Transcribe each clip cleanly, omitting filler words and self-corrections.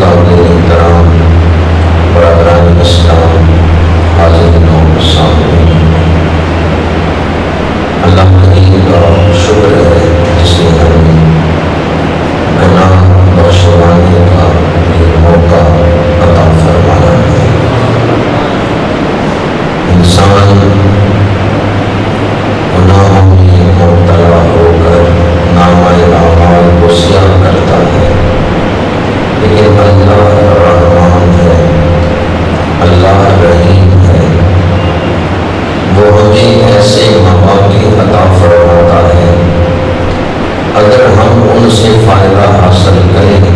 متعلق کرام برادران اسلام حاضرین و سامعین، اللہ کریم کا شکر ہے جس نے ہمیں گناہ بخشوانے کا یہ موقع عطا فرمایا ہے۔ انسان گناہوں میں مبتلا ہو کر نامۂ اعمال کو سیاہ کرتا ہے، لیکن اللہ رحمان ہے، اللہ رحیم ہے، وہ ہمیں ایسے مواقع عطا فرماتا ہے اگر ہم ان سے فائدہ حاصل کریں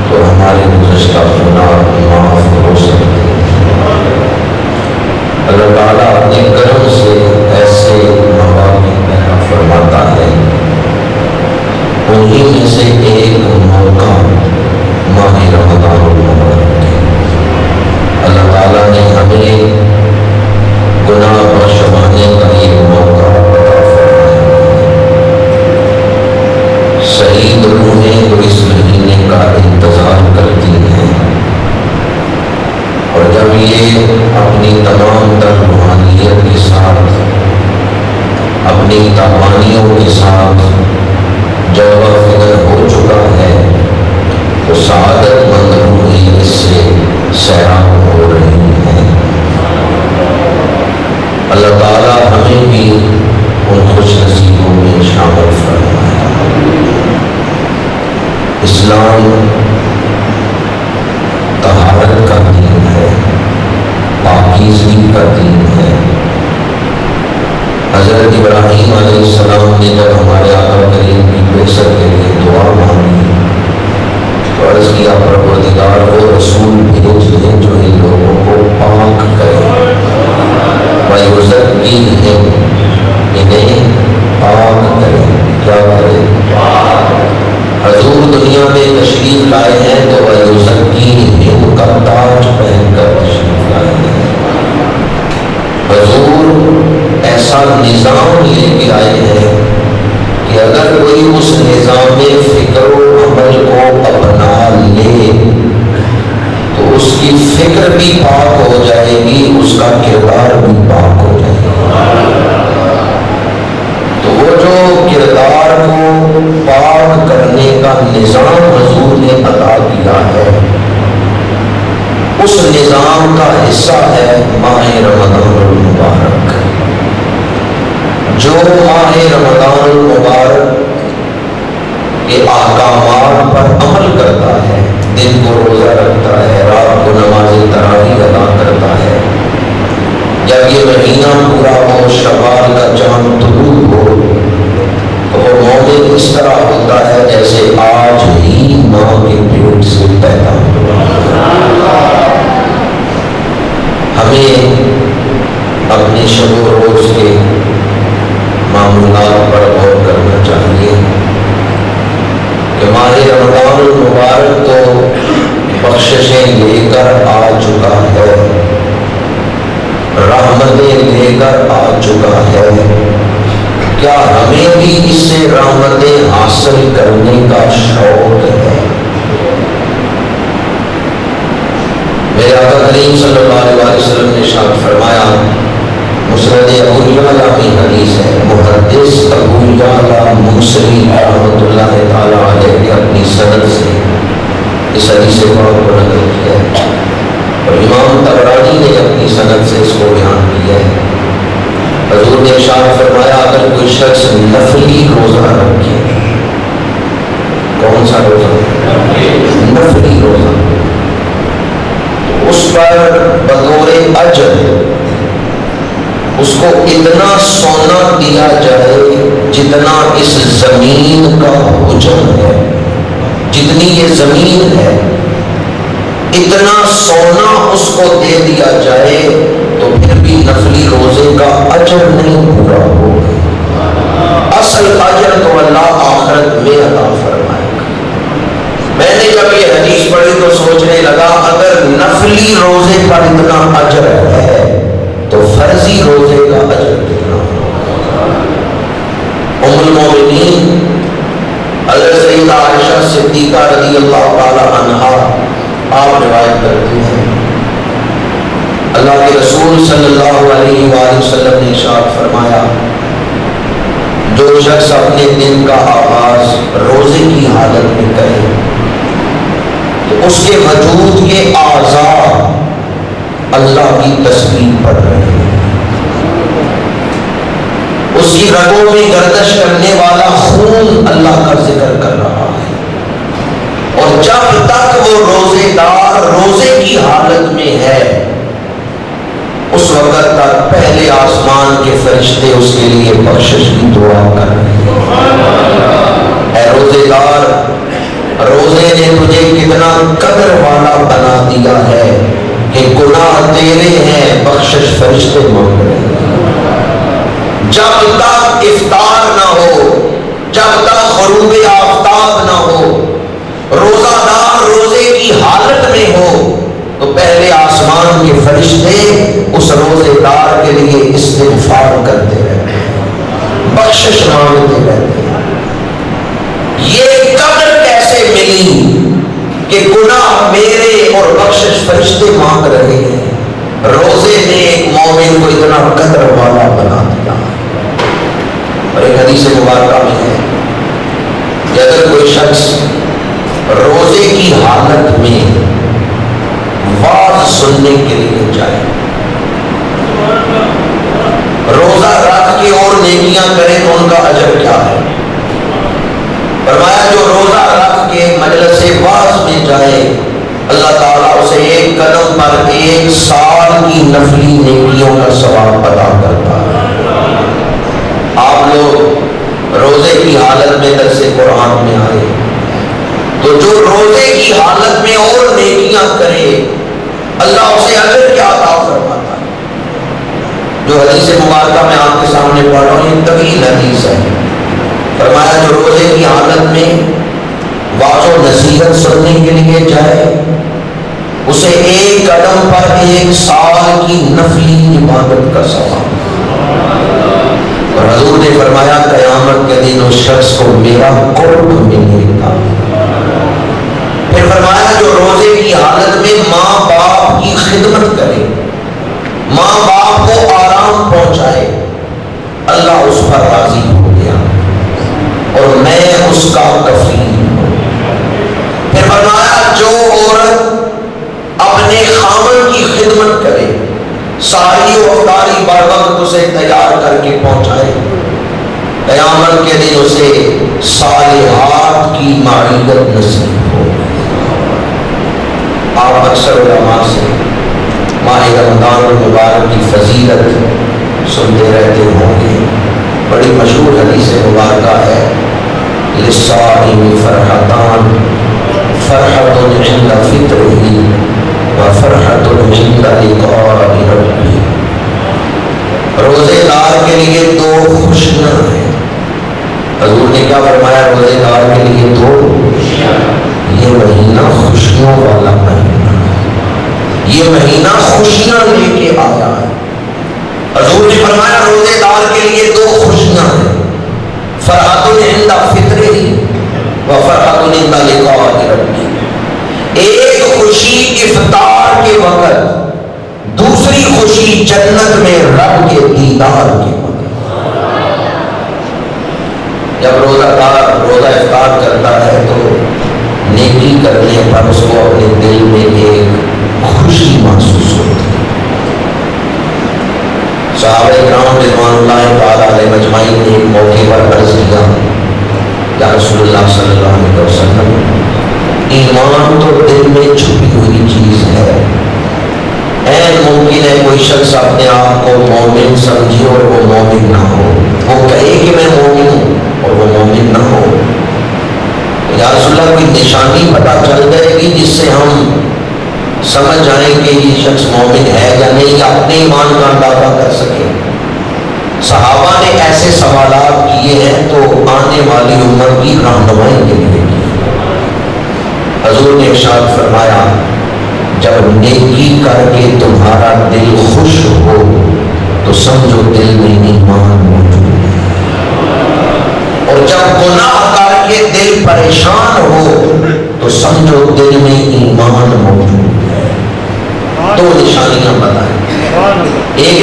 تو ہمارے گزشتہ گناہ معاف ہو سکتے ہیں۔ اللہ تعالیٰ اپنے کرم سے ایسے مواقع پیدا فرماتا ہے، انہی میں سے ایک موقع ماہ رمضان المبارک ہے۔ اللہ تعالیٰ نے ہمیں گناہ بخشوانے کا یہ موقع عطا فرمایا ہے۔ شہید روحیں تو اس مہینے کا انتظار کرتی ہیں، اور جب یہ اپنی تمام تر روحانیت کے ساتھ، اپنی توانیوں کے ساتھ جلوہ فکر ہو چکا ہے تو سعادت مند روحیں اس سے سیراب ہو رہی ہیں۔ اللہ تعالیٰ ہمیں بھی ان خوش نصیبوں میں شامل فرمائے۔ اسلام طہارت کا دین ہے، پاکیزگی کا دین ہے۔ حضرت ابراہیم علیہ السلام نے جب ہمارے آقا کریم کی بعثت کے لیے دعا مانگی تو عرض کیا پروردگار وہ رسول بھیج دیں جو ان لوگوں کو پاک کرے، وَيُزَكِّيهِمْ، انہیں پاک کرے۔ کیا کرے؟ حضور دنیا میں تشریف لائے ہیں تو وَيُزَكِّيهِمْ کا تاج پہن کر تشریف لائے ہیں۔ حضور ایسا نظام لے کے آئے ہیں کہ اگر کوئی اس نظام فکر و عمل کو اپنا لے تو اس کی فکر بھی پاک ہو جائے گی، اس کا کردار بھی پاک ہو جائے گا۔ تو وہ جو کردار کو پاک کرنے کا نظام حضور نے عطا کیا ہے، اس نظام کا حصہ ہے ماہ رمضان المبارک۔ جو ماہ رمضان المبارک کے احکامات پر عمل کرتا ہے، دن کو روزہ رکھتا ہے، رات کو نماز تراویح ادا کرتا ہے، جب یہ مہینہ پورا ہو، شوال کا چاند طلوع ہو تو وہ مومن اس طرح ہوتا ہے جیسے آج ہی ماں کے پیٹ سے پیدا ہوا۔ ہمیں اپنے شب و روز کے معمولات پر غور کرنا چاہیے کہ ماہ رمضان المبارک تو بخششیں لے کر آ چکا ہے، رحمتیں لے کر آ چکا ہے۔ کیا ہمیں بھی اس سے رحمتیں حاصل کرنے کا شوق ہے؟ میرے آقا کریم صلی اللہ علیہ وسلم نے ارشاد فرمایا، مسند ابو یعلا کی حدیث ہے، محدث ابو یعلا موصلی رحمۃ اللہ تعالی علیہ نے اپنی سند سے اس حدیث پاک کو نقل کیا ہے، اور امام طبرانی نے اپنی سند سے اس کو بیان کیا ہے۔ حضور نے ارشاد فرمایا، اگر کوئی شخص نفلی روزہ رکھے، کون سا روزہ؟ نفلی روزہ، اس پر بطور اجر اس کو اتنا سونا دیا جائے جتنا اس زمین کا حجم ہے، جتنی یہ زمین ہے اتنا سونا اس کو دے دیا جائے تو پھر بھی نفلی روزے کا اجر نہیں پورا ہوگا۔ اصل اجر تو اللہ آخرت میں عطا فرمائے گا۔ میں نے جب یہ حدیث پڑھی تو سوچنے لگا، اگر نفلی روزے پر اتنا اجر ہے تو فرضی روزے کا اجر کتنا ہوگا؟ ام المومنین حضرت سیدہ عائشہ صدیقہ رضی اللہ تعالی عنہا آپ روایت کرتے ہیں اللہ کے رسول صلی اللہ علیہ وآلہ وسلم نے ارشاد فرمایا جو شخص اپنے دن کا آغاز روزے کی حالت میں کرے تو اس کے وجود کے اعضاء اللہ کی تسبیح پڑھ رہے ہیں، اس کی رگوں میں گردش کرنے والا خون اللہ کا ذکر کر رہا ہے، اور جب تک وہ روزے دار روزے کی حالت میں ہے اس وقت تک پہلے آسمان کے فرشتے اس کے لیے بخشش کی دعا کر رہے ہیں۔ اے روزے دار، روزے نے تجھے کتنا قدر والا بنا دیا ہے کہ گناہ تیرے ہیں، بخشش فرشتے مانگ رہے ہیں۔ جب تک افطار نہ ہو، جب تک غروب آفتاب نہ ہو، روزہ دار روزے کی حالت میں ہو تو پہلے آسمان کے فرشتے اس روزے دار کے لیے استغفار کرتے رہتے ہیں، بخشش مانگتے رہتے ہیں۔ یہ قدر کیسے ملی کہ گناہ میرے اور بخشش فرشتے مانگ رہے ہیں؟ روزے نے ایک مومن کو اتنا قدر والا بنا دیا۔ اور ایک حدیث مبارکہ میں ہے کہ اگر کوئی شخص روزے کی حالت میں واز سننے کے لیے جائے، روزہ رکھ کے اور نیکیاں کرے تو ان کا اجر کیا ہے؟ فرمایا جو روزہ رکھ کے مجلس واز میں جائے اللہ تعالیٰ اسے ایک قدم پر 1 سال کی نفلی نیکیوں کا ثواب عطا کرتا ہے۔ آپ لوگ روزے کی حالت میں درس قرآن میں آئے تو جو روزے کی حالت میں اور نیکیاں کرے اللہ اسے اجر کیا عطا فرماتا ہے؟ جو حدیث مبارکہ میں آپ کے سامنے پڑھ رہا ہوں یہ طویل حدیث ہے۔ فرمایا جو روزے کی حالت میں واعظ و نصیحت سننے کے لیے جائے اسے ایک قدم پر 1 سال کی نفلی عبادت کا ثواب۔ اور حضور نے فرمایا قیامت کے دن اس شخص کو میرا قرب ملے گا۔ پھر فرمایا جو روزے کی حالت میں ماں باپ کی خدمت کرے، ماں باپ کو آرام پہنچائے، اللہ اس پر راضی ہو گیا اور میں اس کا کفیل ہوں۔ پھر فرمایا جو عورت اپنے خامن کی خدمت کرے، ساری و افطاری بر وقت اسے تیار کر کے پہنچائے، قیامت کے دن اسے صالحات کی معیت نصیب ہو۔ آپ اکثر علماء سے ماہ رمضان المبارک کی فضیلت سنتے رہتے ہوں گے۔ بڑی مشہور حدیث مبارکہ ہے للصائم فرحتان فرحۃ عند فطرہ وفرحۃ عند لقاء ربہ۔ روزے دار کے لیے 2 خوشیاں ہیں۔ حضور نے کیا فرمایا؟ روزے دار کے لیے 2 خوشیاں۔ یہ مہینہ خوشیوں والا مہینہ، یہ مہینہ خوشیاں لے کے آیا ہے۔ حضور نے فرمایا روزے دار کے لیے 2 خوشیاں ہیں، فرحۃ عند فطرہ وفرحۃ عند لقاء ربہ۔ ایک خوشی افطار کے وقت، دوسری خوشی جنت میں رب کے دیدار کے وقت۔ جب روزہ دار روزہ افطار کرتا ہے تو نیکی کرنے پر اس کو اپنے دل میں ایک خوشی محسوس ہوتی ہے۔ صحابہ کرام رضوان اللہ تعالیٰ علیہ مجمعین نے ایک موقع پر عرض کیا یا رسول اللہ صلی اللہ علیہ وسلم ایمان تو دل میں چھپی ہوئی چیز ہے، این ممکن ہے کوئی شخص اپنے آپ کو مومن سمجھے اور وہ مومن نہ ہو، وہ کہے کہ میں مومن ہوں اور وہ مومن نہ ہو۔ یا رسول اللہ کوئی نشانی پتہ چل جائے گی جس سے ہم سمجھ جائیں کہ یہ شخص مومن ہے یا نہیں، یا اپنے ایمان کا اندازہ کر سکے؟ صحابہ نے ایسے سوالات کیے ہیں تو آنے والی امت کی رہنمائی کے لیے کیے۔ حضور نے ارشاد فرمایا جب نیکی کر کے تمہارا دل خوش ہو تو سمجھو دل میں ایمان موجود ہے، اور جب گناہ کر کے دل پریشان ہو تو سمجھو دل میں ایمان موجود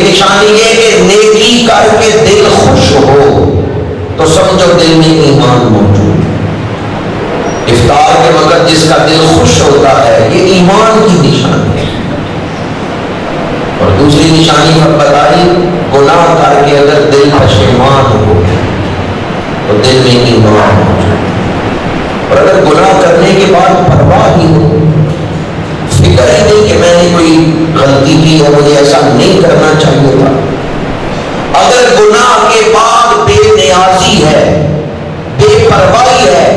نشانی یہ کہ نیکی کر کے دل خوش ہو تو سمجھو دل میں ایمان موجود. افطار کے وقت جس کا دل خوش ہوتا ہے یہ ایمان کی نشانی ہے. اور دوسری نشانی اب بتائی, گناہ کر کے اگر دل پشیمان ہو تو دل میں ایمان موجود. اور اگر گناہ کرنے کے بعد پرواہ ہی ہو, فکر ہی نہیں کہ میں نے کوئی غلطی کی ہے, مجھے ایسا نہیں کرنا چاہیے تھا, اگر گناہ کے بعد بے نیازی ہے, بے پرواہی ہے,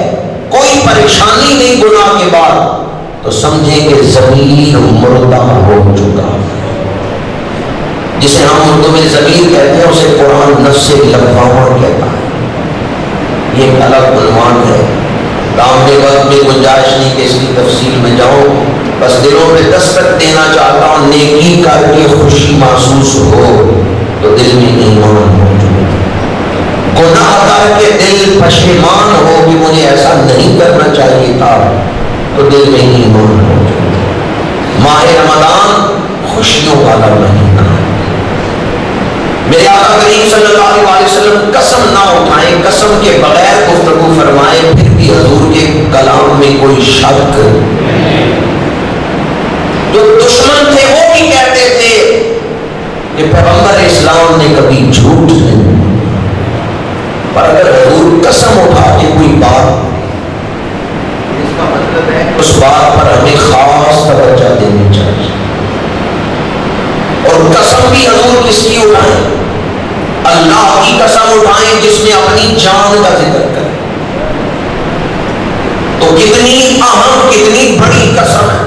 کوئی پریشانی نہیں گناہ کے بعد, تو سمجھیں کہ ضمیر مردہ ہو چکا ہے. جسے ہم اردو میں ضمیر کہتے ہیں اسے قرآن نفس لوامہ کہتا ہے. یہ ایک الگ عنوان ہے. کام کے وقت میں گنجائش نہیں کہ اس کی تفصیل میں جاؤں, بس دلوں پہ دستک دینا چاہتا ہوں, نیکی کر کے خوشی محسوس ہو تو دل میں ایمان موجود. گناہ کر کے دل پشیمان ہو کہ مجھے ایسا نہیں کرنا چاہیے تھا تو دل میں ایمان موجود. ماہ رمضان خوشیوں والا مہینہ ہے. میرے آقا کریم صلی اللہ علیہ وسلم قسم نہ اٹھائیں, قسم کے بغیر گفتگو فرمائیں, پھر بھی حضور کے کلام میں کوئی شک. جو دشمن تھے وہ بھی کہتے تھے کہ پیغمبر اسلام نے کبھی جھوٹ نہیں, پر اگر حضور قسم اٹھا کے کوئی بات, اس کا مطلب ہے اس بات پر ہمیں خاص توجہ دینی چاہیے. اور قسم بھی حضور کس کی اٹھائیں؟ اللہ کی قسم اٹھائیں جس میں اپنی جان کا ذکر کریں. تو کتنی اہم, کتنی بڑی قسم ہے.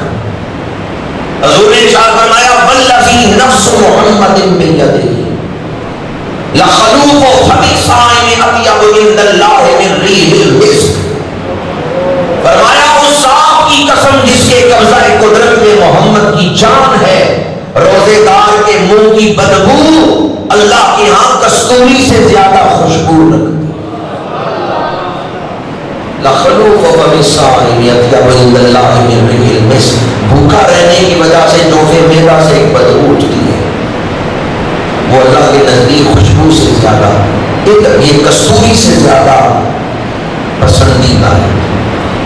حضور نے ارشاد فرمایا والذی نفس محمد بیدہ لخلوق فم الصائم اطیب عند اللہ من ریح المسک. فرمایا اس ذات کی قسم جس کے قبضہ قدرت میں محمد کی جان ہے, روزے دار کے منہ کی بدبو اللہ کے ہاں کستوری سے زیادہ خوشبو رکھتی. لخلوق فم الصائم اطیب عند اللہ من ریح المسک. بھوکا رہنے کی وجہ سے جوفے میدا سے ایک بدبو اٹھتی ہے, وہ اللہ کے نزدیک خوشبو سے زیادہ, یہ کستوری سے زیادہ پسندیدہ ہے.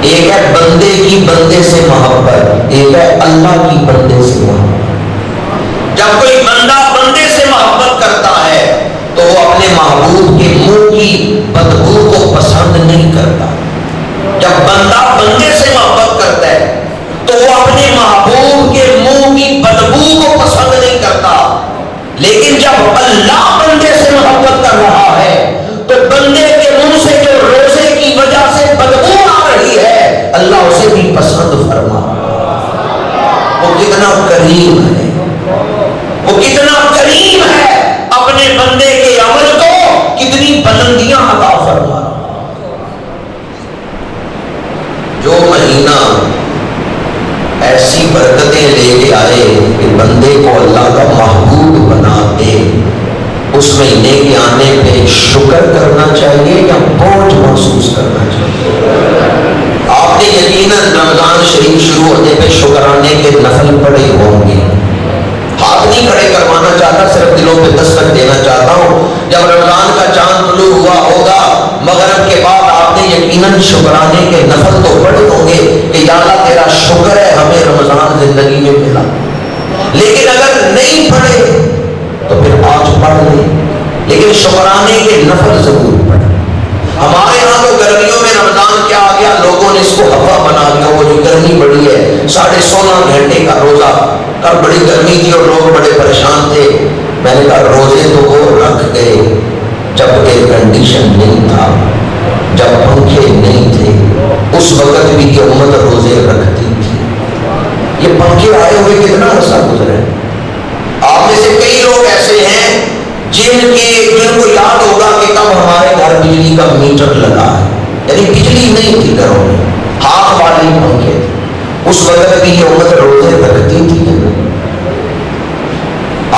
ایک ہے بندے کی بندے سے محبت, ایک ہے اللہ کی بندے سے محبت. جب کوئی بندہ بندے سے محبت کرتا ہے تو وہ اپنے محبوب کے منہ کی بدبو کو پسند نہیں کرتا. جب بندہ بندے سے محبت کرتا ہے تو وہ اپنے محبوب کے منہ کی بدبو کو پسند نہیں کرتا. لیکن جب اللہ بندے سے محبت کر رہا ہے تو بندے کے منہ سے جو روزے کی وجہ سے بدبو آ رہی ہے اللہ اسے بھی پسند فرما. وہ کتنا کریم ہے, وہ کتنا کریم ہے, اپنے بندے کے عمل کو کتنی بلندیاں عطا فرما. جو مہینہ ایسی برکتیں لے کے آئے کہ بندے کو اللہ کا محبوب بنا دے, اس مہینے کے آنے پہ شکر کرنا چاہیے یا بوجھ محسوس کرنا چاہیے؟ آپ نے یقیناً رمضان شریف شروع ہونے پہ شکرانے کے نفل پڑے ہوں گے. ہاتھ نہیں کھڑے کروانا چاہتا, صرف دلوں پہ دستک دینا چاہتا ہوں. جب رمضان کا چاند طلوع ہوا ہوگا مغرب کے بعد آپ نے یقیناً شکرانے کے نفل تو پڑھے ہوں گے کہ یا اللہ تیرا شکر ہے ہمیں رمضان زندگی میں ملا. لیکن اگر نہیں پڑھے تو پھر آج پڑھ لیں, لیکن شکرانے کے نفل ضرور پڑھیں. ہمارے یہاں تو گرمیوں میں رمضان کیا آ گیا, لوگوں نے اس کو ہوا بنا دیا. وہ جو گرمی بڑی ہے 16.5 گھنٹے کا روزہ, کل بڑی گرمی تھی اور لوگ بڑے پریشان تھے. میں نے کہا روزے تو وہ رکھ گئے جب ایئر کنڈیشن نہیں تھا, جب پنکھے نہیں تھے, اس وقت بھی یہ امت روزے رکھتی تھی. یہ پنکھے آئے ہوئے کتنا عرصہ گزرے. آپ میں سے کئی لوگ ایسے ہیں جن کو یاد ہوگا کہ کب ہمارے گھر بجلی کا میٹر لگا ہے, یعنی بجلی نہیں تھی گھروں میں, ہاتھ والے پنکھے تھے. اس وقت بھی یہ امت روزے رکھتی تھی.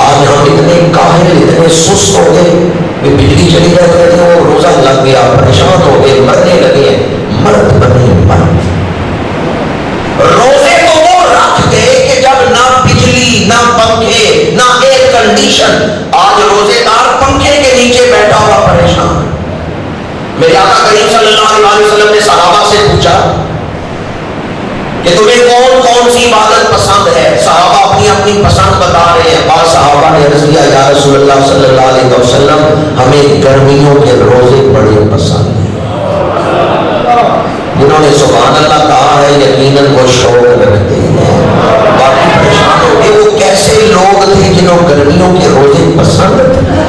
آج ہم اتنے کاہل, اتنے سست ہو گئے کہ بجلی چلی جاتی ہے وہ روزہ لگ گیا, پریشان ہو گئے, مرنے لگے. مرد بنے مرد. روزے تو وہ رکھ گئے کہ جب نہ بجلی, نہ پنکھے, نہ ایئر کنڈیشن. کریم صلی اللہ علیہ وسلم نے صحابہ سے پوچھا کہ تمہیں کون کون سی عبادت پسند ہے؟ صحابہ اپنی اپنی پسند بتا رہے ہیں. بعض صحابہ نے عرض کیا یا رسول اللہ صلی اللہ علیہ وسلم ہمیں گرمیوں کے روزے بڑے پسند ہیں. جنہوں نے سبحان اللہ کہا ہے یقیناً وہ شوق رکھتے ہیں. باقی پریشان ہو گئے وہ کیسے لوگ تھے جنہوں گرمیوں کے روزے پسند تھے،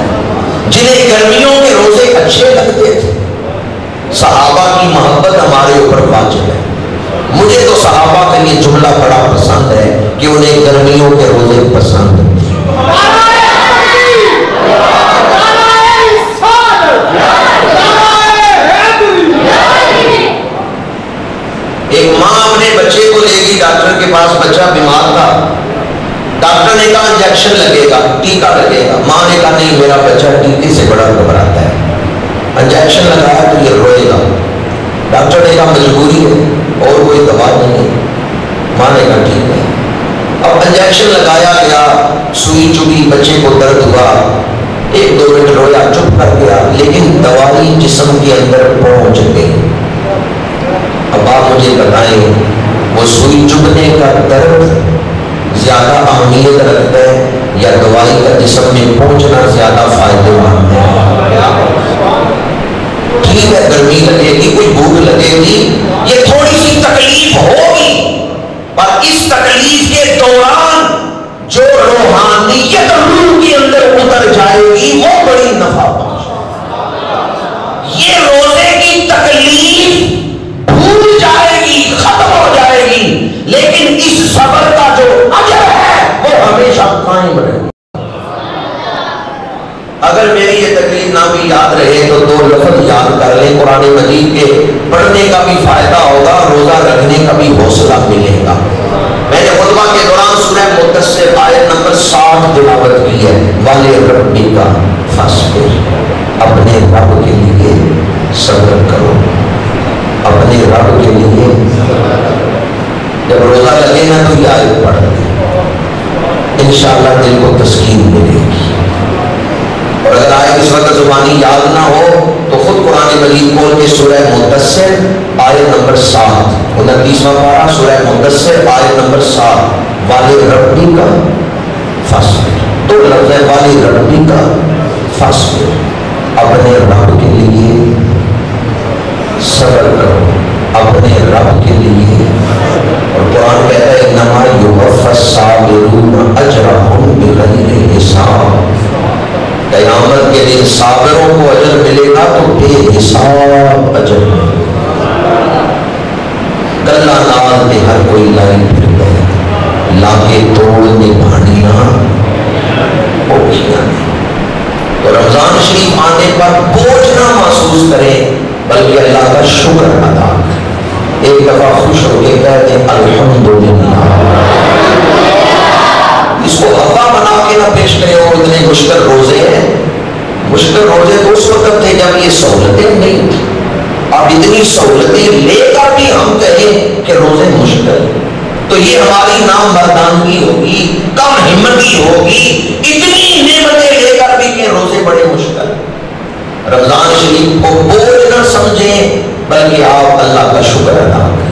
جنہیں گرمیوں کے روزے اچھے لگتے تھے. صحابہ کی محبت ہمارے اوپر واجب ہے. مجھے تو صحابہ کا یہ جملہ بڑا پسند ہے کہ انہیں گرمیوں کے روزے پسند ہیں. ایک ماں اپنے بچے کو لے گئی ڈاکٹر کے پاس. بچہ بیمار تھا. ڈاکٹر نے کہا انجیکشن لگے گا، ٹیکا لگے گا. ماں نے کہا نہیں میرا بچہ ٹیکے سے بڑا گھبراتا ہے. انجیکشن لگایا تو یہ روئے گا. ڈاکٹر نے کہا مجبوری ہے اور کوئی دوا نہیں ہے. ماں نے کہا ٹھیک ہے. اب انجیکشن لگایا گیا، سوئی چبھی، بچے کو درد ہوا، 1-2 منٹ رویا، چپ کر گیا، لیکن دوائی جسم کے اندر پہنچ گئی. اب آپ مجھے بتائیں وہ سوئی چبھنے کا درد زیادہ اہمیت رکھتا ہے یا دوائی کا جسم میں پہنچنا زیادہ فائدہ مند ہے؟ ٹھیک ہے گرمی لگے گی، کوئی بھوک لگے گی، یہ تھوڑی سی تکلیف ہوگی، پر اس تکلیف کے دوران جو روحانیت روح کے اندر اتر جائے گی وہ بڑی نفع بخش. یہ روزے کی تکلیف بھول جائے گی، ختم ہو جائے گی، لیکن اس صبر کا جو اجر ہے وہ ہمیشہ قائم رہے گا. اگر میری یہ تکلیف نہ بھی یاد رہے تو 2 لفظ یاد کر لیں. قرآن مجید کے پڑھنے کا بھی فائدہ ہوگا، روزہ رکھنے کا بھی حوصلہ ملے گا. میں نے خطبہ کے دوران سورہ مدثر آیت نمبر 60 تلاوت کی ہے. والے ربی کا فاصبر، اپنے رب کے لیے صبر کرو، اپنے رب کے لیے. جب روزہ لگے نا تو یہ آیت پڑھ لیں، انشاءاللہ دل کو تسکین ملے گی. اور اگر آیت اس وقت زبانی یاد نہ ہو تو خود قرآن مجید کھول کے سورہ مدثر آیت نمبر 7، 29واں پارہ سورہ مدثر آیت نمبر 7، والے ربی کا فاصبر. 2 لفظ ہے والے ربی کا فاصبر، اپنے رب کے لیے صبر کرو، اپنے رب کے لیے. اور قرآن کہتا ہے انما یوفی الصابرون اجرهم بغیر حساب. قیامت کے دن صابروں کو اجر ملے گا تو بے حساب اجر ملے گا. کلا نال میں ہر کوئی لائی پھر گئے، لاکے توڑنے بھانیاں اوکھیاں. تو رمضان شریف آنے پر بوجھ نہ محسوس کریں بلکہ اللہ کا شکر ادا کریں. ایک دفعہ خوش ہو کے کہتے ہیں الحمدللہ. اس کو ہوا بنا کے نہ پیش کرے اور اتنے مشکل روزے ہیں. مشکل روزے تو اس وقت تھے جب یہ سہولتیں نہیں تھی. اب اتنی سہولتیں لے کر بھی ہم کہیں کہ روزے مشکل، تو یہ ہماری نامردانگی ہوگی، کم ہمتی ہوگی. اتنی نعمتیں لے کر بھی کہ روزے بڑے مشکل. رمضان شریف کو بوجھ نہ سمجھیں بلکہ آپ اللہ کا شکر ادا کریں.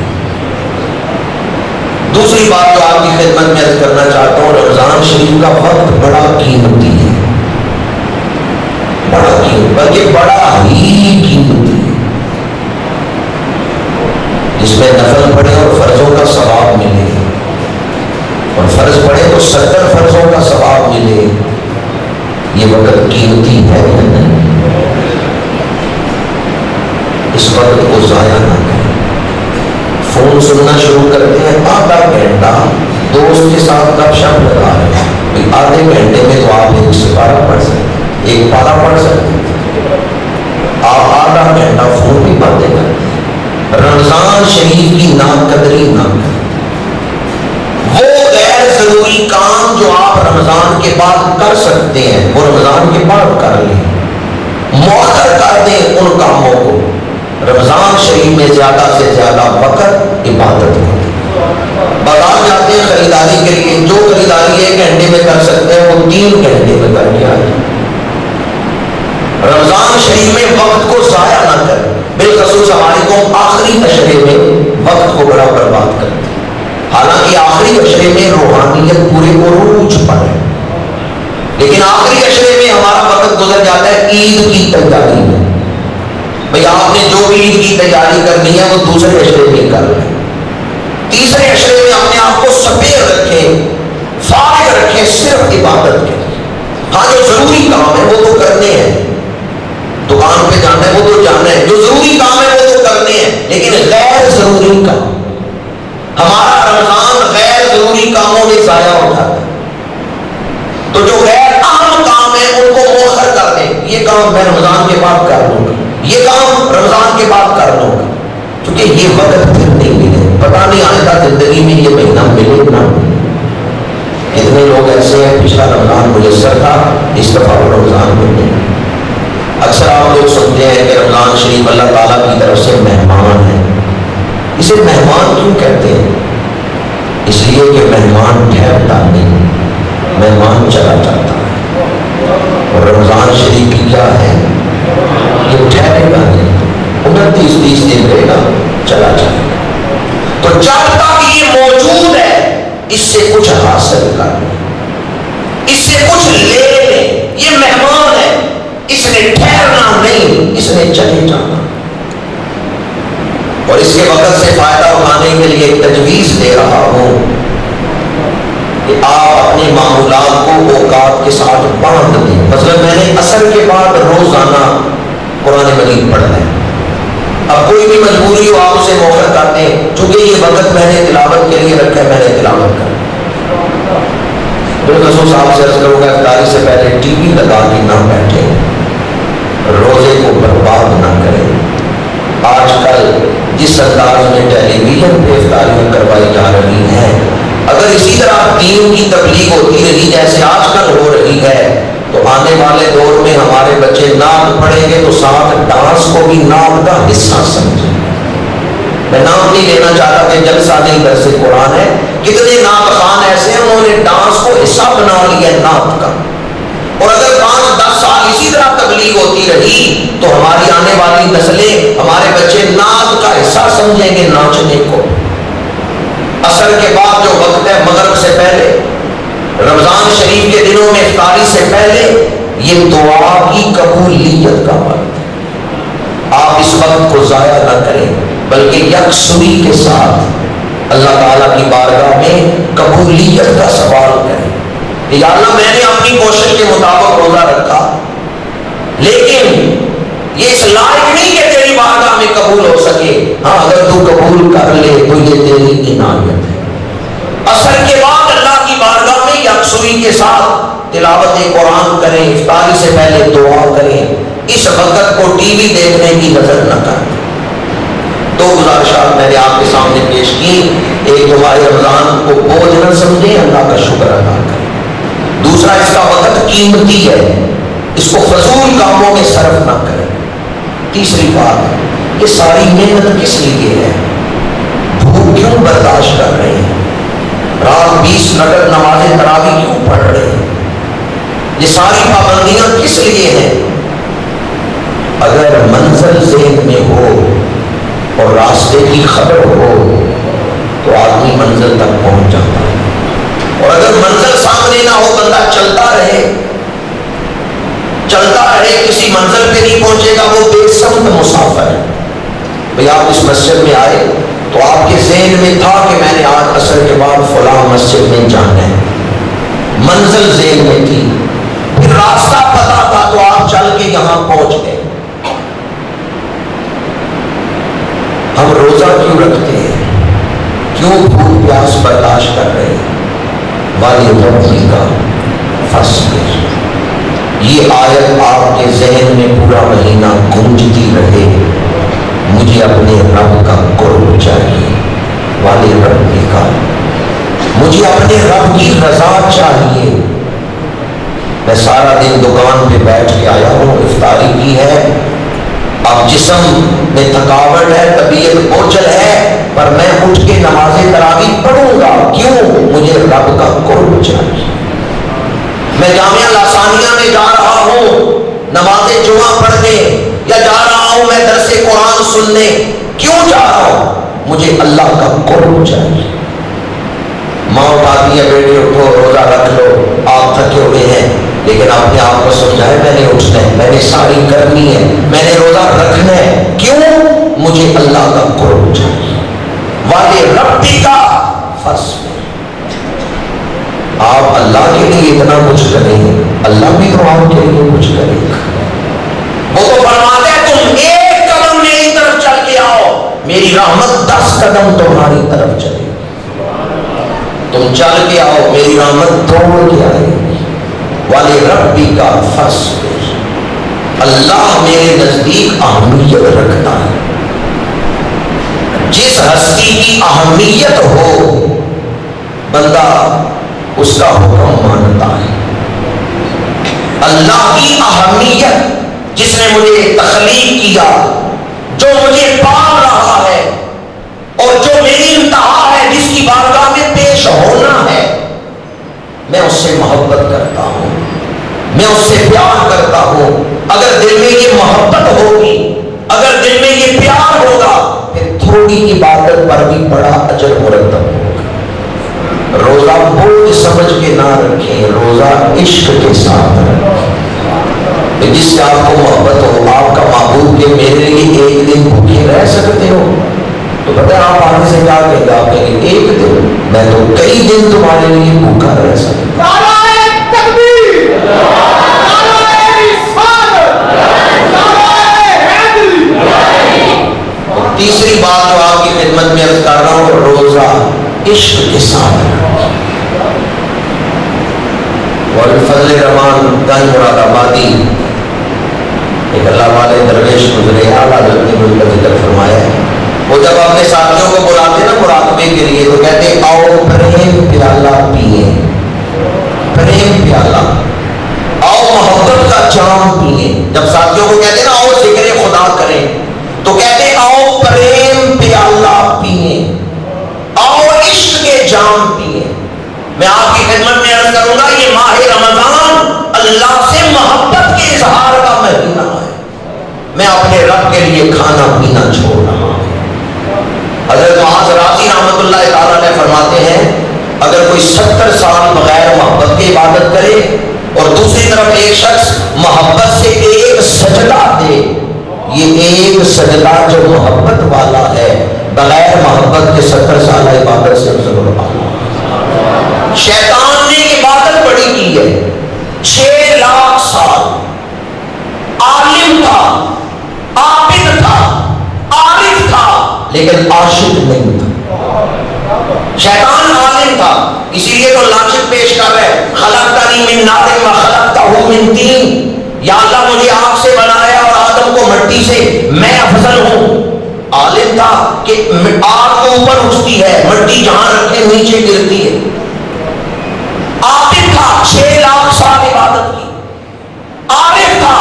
دوسری بات جو آپ کی خدمت میں عرض کرنا چاہتا ہوں، رمضان شریف کا وقت بڑا قیمتی ہے، بڑا قیمتی، بلکہ بڑا ہی قیمتی ہے. جس میں نفل پڑھے اور فرضوں کا ثواب ملے، اور فرض پڑھے تو 70 فرضوں کا ثواب ملے. یہ وقت قیمتی ہے یا نہیں؟ اس وقت کو ضائع نہ کریں. فون سننا شروع کرتے ہیں، آدھا گھنٹہ دوست کے ساتھ گپ شپ لگا رہے ہیں، آدھے گھنٹے میں تو آپ 1 سپارہ پڑھ سکتے، 1 پارہ پڑھ سکتے. آپ آدھا گھنٹہ فون بھی باتیں کرتے ہیں. رمضان شریف کی ناقدری نہ کریں. وہ غیر ضروری کام جو آپ رمضان کے بعد کر سکتے ہیں وہ رمضان کے بعد کر لیں، مؤخر کر دیں ان کاموں کو. رمضان شریف میں زیادہ سے زیادہ وقت عبادت میں. بازار جاتے ہیں خریداری کے لیے، جو خریداری 1 گھنٹے میں کر سکتے ہیں وہ 3 گھنٹے میں کر کے آئیں. رمضان شریف میں وقت کو ضائع نہ کریں. بالخصوص ہماری قوم آخری عشرے میں وقت کو بڑا برباد کرتی ہے، حالانکہ آخری عشرے میں روحانیت پورے عروج پر ہے، لیکن آخری عشرے میں ہمارا وقت گزر جاتا ہے عید کی تیاری میں۔ بھئی آپ نے جو بھی عید کی تیاری کرنی ہے وہ دوسرے عشرے میں کر لیں، تیسرے عشرے میں اپنے آپ کو سپیر رکھیں، فارغ رکھیں صرف عبادت کے لیے۔ ہاں جو ضروری کام ہے وہ تو کرنے ہیں، دکان پہ جانا ہے وہ تو جانا ہے، جو ضروری کام ہے وہ تو کرنے ہیں، لیکن غیر ضروری کام، ہمارا رمضان غیر ضروری کاموں میں ضائع ہو جاتا ہے، تو جو غیر اہم کام ہے ان کو مؤخر کر دیں، یہ کام میں رمضان کے بعد کر لوں گا، یہ کام رمضان کے بعد کر لوں گا، کیونکہ یہ وقت پھر نہیں ملے، پتہ نہیں آئندہ زندگی میں یہ مہینہ ملے نہ ملے۔ کتنے لوگ ایسے ہیں پچھلا رمضان میسر تھا، اس دفعہ رمضان میں نہیں۔ اکثر آپ لوگ سنتے ہیں کہ رمضان شریف اللہ تعالیٰ کی طرف سے مہمان ہے، اسے مہمان کیوں کہتے ہیں؟ اس لیے کہ مہمان ٹھہرتا نہیں، مہمان چلا جاتا ہے، اور رمضان شریف کی کیا ہے؟ یہ ٹھہرے گا نہیں، 29-30 دن رہے گا، چلا جائے گا۔ تو جب تک یہ موجود ہے اس سے کچھ حاصل کر لیں، اس سے کچھ لے لیں، یہ مہمان ہے، اس نے ٹھہرنا نہیں، اس نے چلے جانا۔ اور اس کے وقت سے فائدہ اٹھانے کے لیے ایک تجویز دے رہا ہوں کہ آپ اپنے معمولات کو اوقات کے ساتھ باندھ دیں۔ مثلا میں نے عصر کے بعد روزانہ قرآن مجید پڑھنا ہے، اب کوئی بھی مجبوری ہو آپ اسے موخر کرتے ہیں، چونکہ یہ وقت میں نے تلاوت کے لیے رکھا ہے، میں نے تلاوت کرنا۔ بالخصوص آپ سے عرض کروں گا افطاری سے پہلے ٹی وی لگا کے نہ بیٹھے، روزے کو برباد نہ کریں۔ آج کل جس انداز میں ٹیلی ویژن پہ افطاریاں کروائی جا رہی ہیں، اگر اسی طرح دین کی تبلیغ ہوتی رہی جیسے آج کل ہو رہی ہے تو آنے والے دور میں ہمارے بچے نعت پڑھیں گے تو ساتھ ڈانس کو بھی نعت کا حصہ سمجھیں۔ میں نام نہیں لینا چاہتا کہ جلسہ نہیں درس قرآن ہے، کتنے نعت خوان ایسے ہیں انہوں نے ڈانس کو حصہ بنا لیا نعت کا، اور اگر 5-10 سال اسی طرح تبلیغ ہوتی رہی تو ہماری آنے والی نسلیں، ہمارے بچے نعت کا حصہ سمجھیں گے ناچنے کو۔ عصر کے بعد جو وقت ہے مغرب سے پہلے، رمضان شریف کے دنوں میں افطاری سے پہلے، یہ دعا کی قبولیت کا وقت ہے۔ آپ اس وقت کو ضائع نہ کریں بلکہ یکسوئی کے ساتھ اللہ تعالیٰ کی بارگاہ میں قبولیت کا سوال کریں کہ یا اللہ میں نے اپنی کوشش کے مطابق روزہ رکھا، لیکن یہ اس لائق نہیں کہ تیری بارگاہ میں قبول ہو سکے، ہاں اگر تو قبول کر لے تو یہ تیری عنایت ہے۔ عصر کے بعد اللہ کی بارگاہ میں یکسوئی کے ساتھ تلاوت قرآن کریں، افطاری سے پہلے دعا کریں، اس وقت کو ٹی وی دیکھنے کی نظر نہ کریں۔ دو گزارشات میں نے آپ کے سامنے پیش کی، ایک تو ماہ رمضان کو بوجھ نہ سمجھیں، اللہ کا شکر ادا کریں۔ دوسرا اس کا وقت قیمتی ہے، اس کو فضول کاموں میں صرف نہ کریں۔ تیسری بات، یہ ساری محنت کس لیے ہے؟ بھوک کیوں برداشت کر رہے ہیں؟ رات 20 نفل نماز تراویح کیوں پڑھ رہے ہیں؟ یہ ساری پابندیاں کس لیے ہیں؟ اگر منزل ذہن میں ہو اور راستے کی خبر ہو تو آدمی منزل تک پہنچ جاتا ہے، اور اگر منزل سامنے نہ ہو بندہ چلتا رہے کسی منزل پہ نہیں پہنچے گا، وہ بے سمت مسافر ہے۔ بھئی آپ اس مسجد میں آئے تو آپ کے ذہن میں تھا کہ میں نے آج عصر کے بعد فلاں مسجد میں جانا ہے، منزل ذہن میں تھی، پھر راستہ پتا تھا تو آپ چل کے یہاں پہنچ گئے۔ ہم روزہ کیوں رکھتے ہیں؟ کیوں بھوک پیاس برداشت کر رہے ہیں؟ والی ربی کا فصبر، یہ آیت آپ کے ذہن میں پورا مہینہ گونجتی رہے، مجھے اپنے رب کا قرب چاہیے، والی ربی کا، مجھے اپنے رب کی رضا چاہیے۔ میں سارا دن دکان پہ بیٹھ کے آیا ہوں، افطاری کی ہے، اب جسم میں تھکاوٹ ہے، طبیعت بوجھل ہے، پر میں اٹھ کے نماز تراویح پڑھوں گا، کیوں؟ مجھے رب کا قرب چاہیے۔ میں جامعہ لاسانیہ میں جا رہا ہوں نماز جمعہ پڑھنے، یا جا رہا ہوں میں درس قرآن سننے کیوں جا رہا ہوں؟ مجھے اللہ کا قرب چاہیے۔ ماں اٹھاتی ہے بیٹی اٹھو روزہ رکھ لو، آپ تھکے ہوئے ہیں، لیکن آپ نے آپ کو سمجھایا میں نے اٹھنا ہے، میں نے ساری کرنی ہے، میں نے روزہ رکھنا ہے، کیوں؟ مجھے اللہ کا قرب چاہیے۔ والے ربی کا فصل، آپ اللہ کے لیے اتنا کچھ کریں، اللہ بھی تو آپ کے لیے کچھ کرے گا۔ وہ تو فرماتے ہیں تم ایک قدم میری طرف چل کے آؤ، میری رحمت 10 قدم تمہاری طرف چلے گی۔ تم چل کے آؤ، میری رحمت دوڑ کے آئے گی۔ والے ربی کا فصل، اللہ میرے نزدیک اہمیت رکھتا ہے۔ جس ہستی کی اہمیت ہو بندہ اس کا حکم مانتا ہے۔ اللہ کی اہمیت، جس نے مجھے تخلیق کیا، جو مجھے پال رہا ہے اور جو میری انتہا ہے، جس کی بارگاہ میں پیش ہونا ہے، میں اس سے محبت کرتا ہوں، میں اس سے پیار کرتا ہوں۔ اگر دل میں یہ محبت ہوگی، اگر دل میں یہ پیار ہوگا، پھر تھوڑی عبادت پر بھی بڑا اجر مرتب ہوگا۔ روزہ بوجھ سمجھ کے نہ رکھیں، روزہ عشق کے ساتھ رکھیں۔ جس سے آپ کو محبت ہو، آپ کا معبود کہ میرے لیے ایک دن بھوکے رہ سکتے ہو، تو پتہ ہے آپ آگے سے کیا کہیں گے؟ آپ کہیں گے ایک دن، میں تو کئی دن تمہارے لیے بھوکا رہ سکتا ہوں۔ تیسری بات جو آپ کی خدمت میں عرض کر رہا ہوں، روزہ عشق کے ساتھ۔ فضل رحمان گنج مراد آبادی ایک اللہ والے درویش گزرے، اعلیٰ حضرت نے ان کا ذکر فرمایا ہے، وہ جب اپنے ساتھیوں کو بلاتے نا مراقبے کے لیے تو کہتے آؤ پریم پیالہ پیئیں، پریم پیالہ، آؤ محبت کا جام پیئیں۔ جب ساتھیوں کو کہتے نا آؤ ذکر خدا کریں تو کہتے آؤ پریم پیالہ پیئیں، آؤ عشق کے جام پیئیں۔ میں آپ کی خدمت میں عرض کروں گا، یہ ماہ رمضان اللہ سے محبت کے اظہار کا مہینہ ہے۔ میں اپنے رب کے لیے کھانا پینا چھوڑ رہا ہوں۔ حضرت معاذ راضی رحمۃ اللہ تعالیٰ نے فرماتے ہیں، اگر کوئی 70 سال بغیر محبت کی عبادت کرے اور دوسری طرف ایک شخص محبت سے ایک سجدہ دے، یہ ایک سجدہ جو محبت والا ہے بغیر محبت کے 70 سال عبادت سے ضرور آنا۔ شیطان نے عبادت بڑی کی ہے، 6 لاکھ سال عالم تھا، عابد تھا، عارف تھا، لیکن عاشق نہیں تھا۔ شیطان عالم تھا، اسی لیے تو لانچت پیش کر رہے ہیں، خلقتنی من نار و خلقتہ من طین، یا اللہ مجھے آگ سے بنایا اور آدم کو مٹی سے، میں افضل ہوں۔ عالم تھا کہ آگ کو اوپر اٹھتی ہے، مٹی جہاں رکھے نیچے گرتی ہے۔ عابد تھا، 6 لاکھ سال عبادت کی۔ عارف تھا،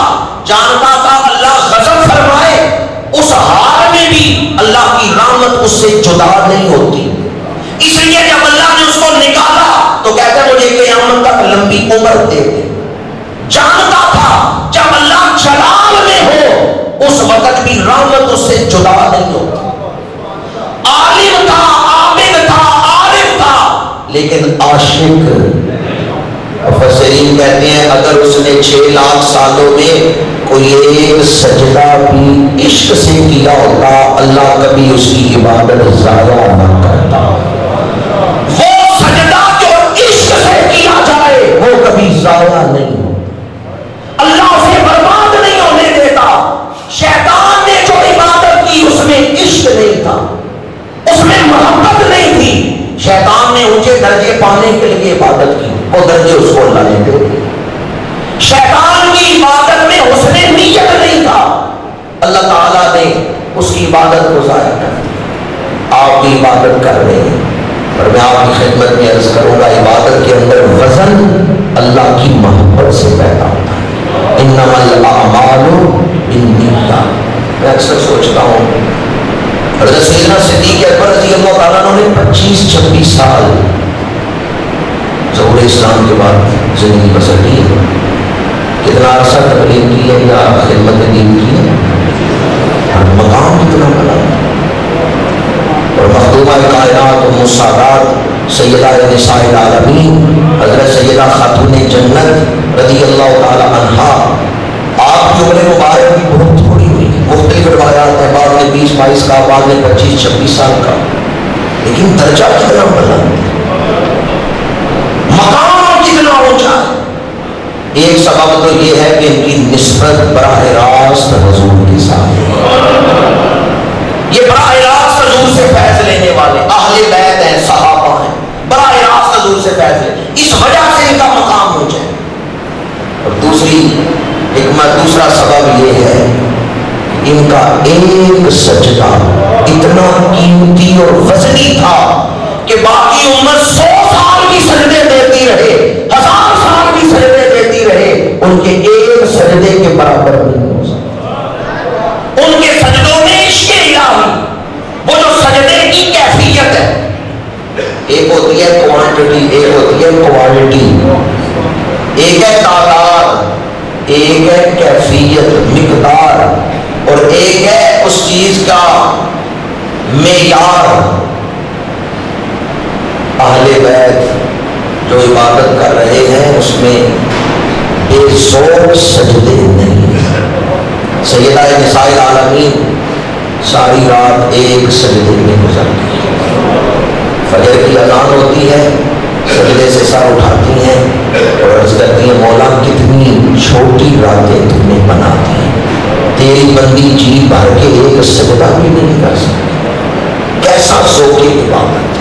جانتا تھا اللہ غضب فرمائے اس حال میں بھی اللہ کی رحمت اس سے جدا نہیں ہوتی، اس لیے جب اللہ نے اس کو نکالا تو کہتا ہے مجھے قیامت تک لمبی عمر دے دے۔ جانتا تھا جب اللہ جلال میں ہو اس وقت بھی رحمت اس سے جدا نہیں ہوتی۔ عالم تھا، عابد تھا، عارف تھا، لیکن عاشق۔ مفسرین کہتے ہیں اگر اس نے 6 لاکھ سالوں میں کوئی ایک سجدہ بھی عشق سے کیا ہوتا، اللہ کبھی اس کی عبادت ضائع نہ کرتا۔ وہ سجدہ جو عشق سے کیا جائے وہ کبھی ضائع نہیں ہو، اللہ اسے برباد نہیں ہونے دیتا۔ شیطان نے جو عبادت کی اس میں عشق نہیں تھا، اس میں محبت نہیں تھی۔ شیطان نے اونچے درجے پانے کے لیے عبادت کی، وہ درجے اس کو اللہ نے دے دیے۔ شیطان کی عبادت میں حسن نیت نہیں تھا، اللہ تعالیٰ نے اس کی عبادت کو ضائع کر دیا۔ آپ کی عبادت کر رہے ہیں، اور میں آپ کی خدمت میں عرض کروں گا عبادت کے اندر وزن اللہ کی محبت سے پیدا ہوتا ہے۔ انما الاعمال بالنیات۔ میں اکثر سوچتا ہوں حضرت سیدنا صدیق اکبر رضی اللہ تعالیٰ عنہ نے 25-26 سال ظہور اسلام کے بعد زندگی بسر کی ہے۔ کتنا عرصہ تبلیغ کی ہے یا خدمت دین کی ہے؟ مقام کتنا بلند. اور مخدومہ کائنات و مسادات سیدہ نساء العالمین حضرت سیدہ خاتون جنت رضی اللہ تعالی عنہا، آپ کی عمر مبارک بھی بہت تھوڑی ہوئی، مختلف روایات ہیں، بعض نے 20-22 کا، بعض نے 25-26 سال کا، لیکن درجہ کتنا بلند، مقام کتنا اونچا ہے. ایک سبب تو یہ ہے کہ ان کی نسبت براہ راست حضور کے ساتھ، یہ براہ راست حضور سے فیض لینے والے اہل بیت ہیں، صحابہ ہیں، براہ راست حضور سے فیض لے، اس وجہ سے ان کا مقام اونچا ہے. اور دوسری حکمت، دوسرا سبب یہ ہے ان کا ایک سجدہ اتنا قیمتی اور وزنی تھا کہ باقی امت 100 سال بھی سجدے دیتی رہے، 1000 سال بھی سجدے دیتی رہے، ان کے ایک سجدے کے برابر نہیں ہو سکتا. ان کے سجدوں میں عشق الہی، وہ جو سجدے کی کیفیت ہے، ایک ہوتی ہے کوانٹٹی، ایک ہوتی ہے کوالٹی، ایک ہے تعداد، ایک ہے کیفیت مقدار، اور ایک ہے اس چیز کا معیار. اہل بیت جو عبادت کر رہے ہیں اس میں بے زور سجدے نہیں. سیدہ نساء العالمین ساری رات ایک سجدے میں گزرتی ہیں، فجر کی اذان ہوتی ہے، سجدے سے سر اٹھاتی ہیں اور عرض کرتی ہیں مولا کتنی چھوٹی راتیں تم نے بنا دی، تیری بندی جی بھر کے ایک سجدہ بھی نہیں کر سکتی. کیسا ذوق عبادت.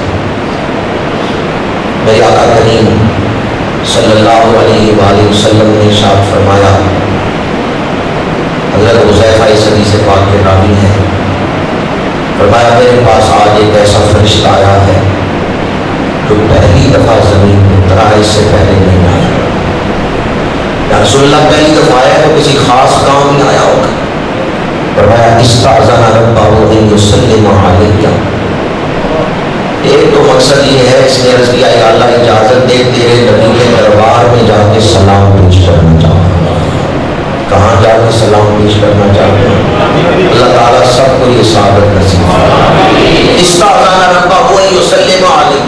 میرے آقا کریم صلی اللہ علیہ وآلہ وسلم نے ارشاد فرمایا، حضرت حذیفہ اس حدیث پاک کے راوی ہیں، فرمایا میرے پاس آج ایک ایسا فرشتہ آیا ہے جو پہلی دفعہ زمین میں اترا، اس سے پہلے نہیں آیا. یا رسول اللہ پہلی دفعہ آیا تو کسی خاص کام میں آیا ہوگا. فرمایا استأذن ربہ ان یسلم علیہ. ایک تو مقصد یہ ہے، اس نے عرض کیا یا اللہ اجازت دے تیرے نبی کے دربار میں جا کے سلام پیش کرنا چاہتا ہوں. کہاں جا کے سلام پیش کرنا چاہتے ہیں؟ اللہ تعالیٰ سب کو یہ سعادت نصیب فرمائے. استأذن ربہ ان یسلم علیہ.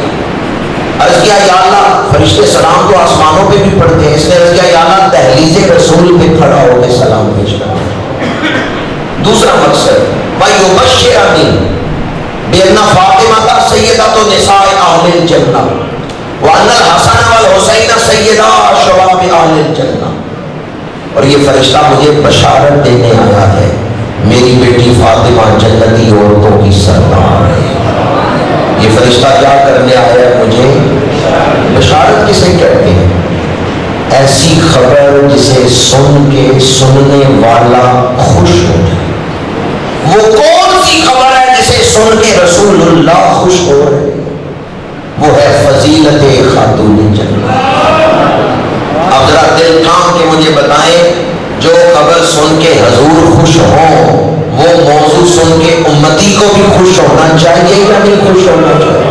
عرض کیا یا اللہ، فرشتے سلام تو آسمانوں پہ بھی پڑھتے ہیں، اس نے عرض کیا یا اللہ دہلیز رسول پہ کھڑا ہو کے سلام پیش کرنا. دوسرا مقصد وَيُبَشِّرَنِي بِأَنَّ فَاطِمَةَ سَيِّدَةُ نِسَاءِ أَهْلِ الْجَنَّةِ وَأَنَّ الْحَسَنَ وَالْحُسَيْنَ سَيِّدَا شَبَابِ أَهْلِ الْجَنَّةِ. اور یہ فرشتہ مجھے بشارت دینے آیا ہے میری بیٹی فاطمہ جنتی عورتوں کی سردار ہے. یہ فرشتہ کیا کرنے آیا ہے؟ مجھے بشارت کسے کہتے ہیں؟ ایسی خبر جسے سن کے سننے والا خوش ہو جائے. وہ کون سی خبر ہے جسے سن کے رسول اللہ خوش ہو رہے؟ وہ ہے فضیلت خاتون جنت. اب ذرا دل تھام کے مجھے بتائیں، جو خبر سن کے حضور خوش ہوں وہ موضوع سن کے امتی کو بھی خوش ہونا چاہیے یا نہیں خوش ہونا چاہیے؟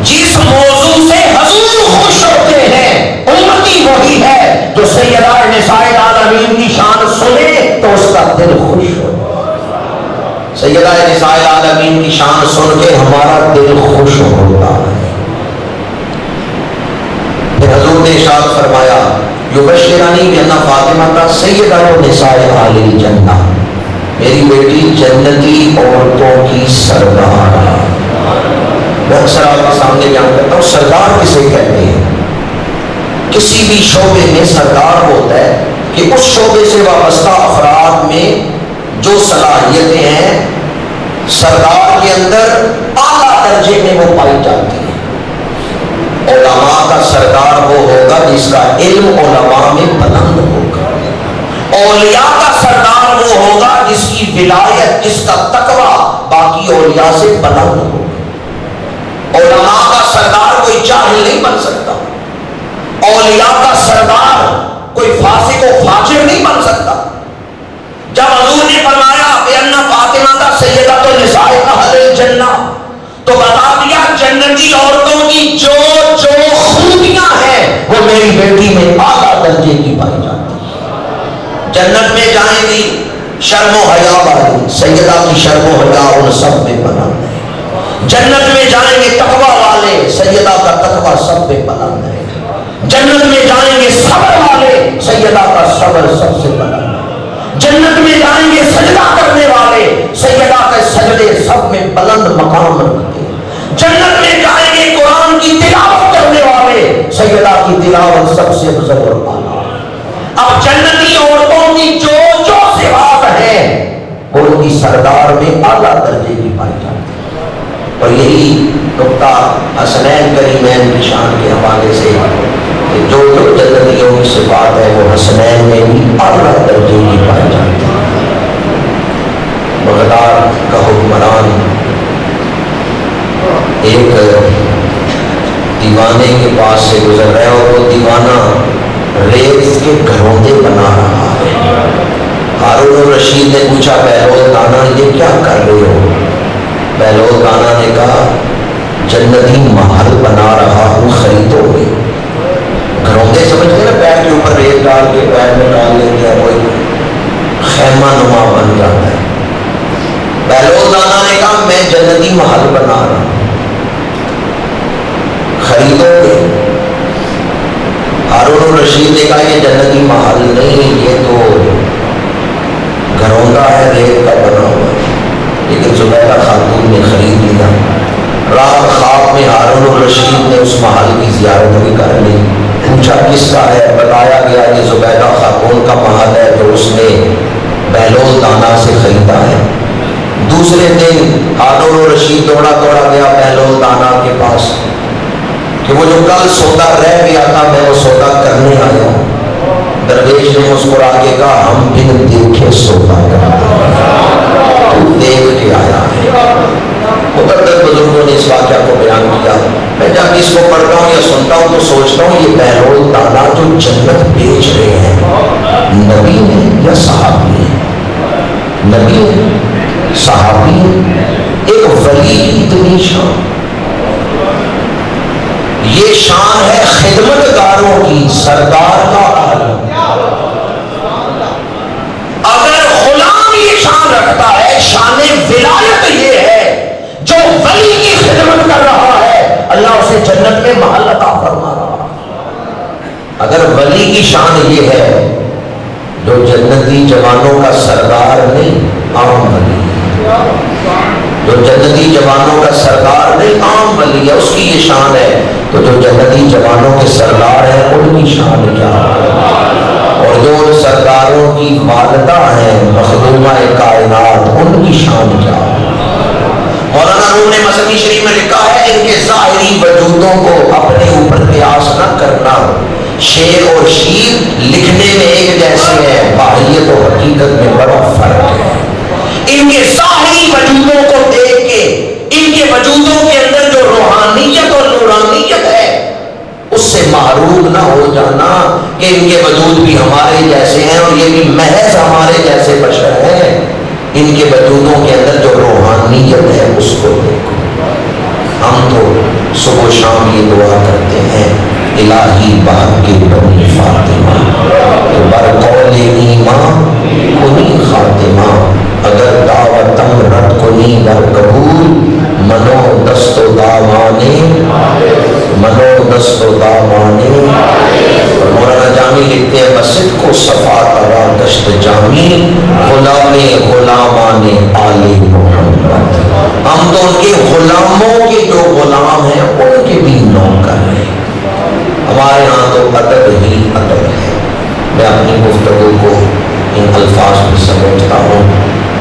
جس موضوع سے حضور خوش ہوتے ہیں امتی وہی ہے جو سیدہ نساء العالمین کی شان سنے تو اس کا دل خوش ہو. سیدہ نساء العالمین کی شان سن کے ہمارا دل خوش ہوتا ہے. پھر حضور نے ارشاد فرمایا یبشرنی بأن فاطمہ سیدۃ نساء اہل الجنہ. میری بیٹی جنتی عورتوں کی سردار ہے. میں اکثر آپ کے سامنے بیان کرتا ہوں سردار کسے کہتے ہیں؟ کسی بھی شعبے میں سردار ہوتا ہے کہ اس شعبے سے وابستہ افراد میں جو صلاحیتیں ہیں سردار کے اندر اعلیٰ درجے میں وہ پائی جاتی ہیں. علماء کا سردار وہ ہوگا جس کا علم علماء میں بلند ہوگا. اولیاء کا سردار وہ ہوگا جس کی ولایت، جس کا تقویٰ باقی اولیاء سے بلند ہوگا. علماء کا سردار کوئی جاہل نہیں بن سکتا. اولیاء کا سردار کوئی فاسق و فاجر نہیں بن سکتا. جب حضور نے فرمایا بأن فاطمہ سیدۃ نساء اہل الجنہ تو بتا دیا جنتی عورتوں کی جو جو خوبیاں ہیں وہ میری بیٹی میں اعلیٰ درجے کی پائی جاتی ہے. جنت میں جائیں گی شرم و حیا والی سیدہ کی شرم و حیا ان سب میں بلند ہے. جنت میں جائیں گے تقوی والے سیدہ کا تقوی سب میں بلند ہے. جنت میں جائیں گے صبر والے سیدہ کا صبر سب سے بلند ہے. جنت میں جائیں گے سجدہ کرنے والے سیدہ کے سجدے سب میں بلند مقام رکھتے ہیں. جنت میں جائیں گے قرآن کی تلاوت کرنے والے سیدہ کی تلاوت سب سے افضل اور اعلیٰ. اب جنتی عورتوں کی جو جو صفات ہیں ان کی سردار میں اعلیٰ درجے کی پائی جاتی ہے. اور یہی نقطہ حسنین کریمین کی شان کے حوالے سے کہ جو جو جنتیوں کی صفات ہے وہ حسنین میں بھی اعلیٰ درجے کی پائی جاتی ہے. بغداد کا حکمران ایک دیوانے کے پاس سے گزر رہا ہے اور وہ دیوانہ ریت کے گھروندے بنا رہا ہے. ہارون الرشید نے پوچھا بہلول دانا یہ کیا کر رہے ہو؟ بہلول دانا نے کہا جنتی محل بنا رہا ہوں خریدو گے. گھروندے سمجھ گئے نا پیر کے اوپر ریت ڈال کے پیر میں ڈال لیتے ہیں کوئی خیمہ نما بن جاتا ہے. بہلول دانا نے کہا میں جنتی محل بنا رہا ہوں خریدو گے؟ ہارون الرشید نے کہا یہ جنتی محل نہیں یہ تو گھروندا ہے ریت کا بنا ہوا. لیکن زبیدہ خاتون نے خرید لیا. رات خواب میں ہارون الرشید نے اس محل کی زیارت بھی کر لی. پوچھا کس کا ہے؟ بتایا گیا یہ زبیدہ خاتون کا محل ہے جو اس نے بہلول دانا سے خریدا ہے. دوسرے دن ہارون الرشید دوڑا گیا بہلول دانا کے پاس کہ وہ جو کل سودا رہ گیا تھا میں وہ سودا کرنے آیا ہوں. درویش نے مسکرا کے کہا ہم بن دیکھے سودا کرتے تو دیکھ کے آیا ہے. مقدس بزرگوں نے اس واقعہ کو بیان کیا. میں جب اس کو پڑھتا ہوں یا سنتا ہوں تو سوچتا ہوں یہ بہلول دانا جو جنت بیچ رہے ہیں نبی ہے یا صحابی ہے؟ نبی ہے صحابی ہے. ایک ولی کی اتنی شان. یہ شان ہے خدمتگاروں کی سردار کا عالم. اگر غلام یہ شان رکھتا ہے شان ولایت یہ ہے جو ولی کی خدمت کر رہا ہے اللہ اسے جنت میں محل عطا فرما رہا. اگر ولی کی شان یہ ہے جو جنتی جوانوں کا سردار نہیں عام ولی جو جنتی جوانوں کا سردار نہیں عام ولی ہے اس کی یہ شان ہے تو جو جنتی جوانوں کے سردار ہیں ان کی شان کیا ہے. اور جو ان سرداروں کی والدہ ہیں مخدومہ کائنات ان کی شان کیا ہے. مولانا روم نے مسنی شریف میں لکھا ہے ان کے ظاہری وجودوں کو اپنے اوپر قیاس نہ کرنا. شیر اور شیر لکھنے میں ایک جیسے ہیں باہیت و حقیقت میں بڑا فرق ہے. ان کے ظاہری وجودوں کو دیکھ کے ان کے وجودوں کے اندر جو روحانیت اور نورانیت ہے اس سے محروم نہ ہو جانا کہ ان کے وجود بھی ہمارے جیسے ہیں اور یہ بھی محض ہمارے جیسے بشر ہیں. ان کے وجودوں کے اندر جو روحانیت ہے اس کو دیکھو. ہم تو صبح و شام یہ دعا کرتے ہیں الہی باغ کے بنی فاطمہ برقول ایمان کنی خاتمہ اگر دعوتم رد کنی در قبول منو دست و دامانے اور مولانا جامی لکھتے ہیں مسجد کو صفا ترا دشت جامی غلامان آل محمد. ہم تو ان کے غلاموں کے جو غلام ہیں ان کے بھی نوکر ہیں. ہمارے ہاں تو ادب ہی ادب ہے. میں اپنی گفتگو کو ان الفاظ میں سمجھتا ہوں.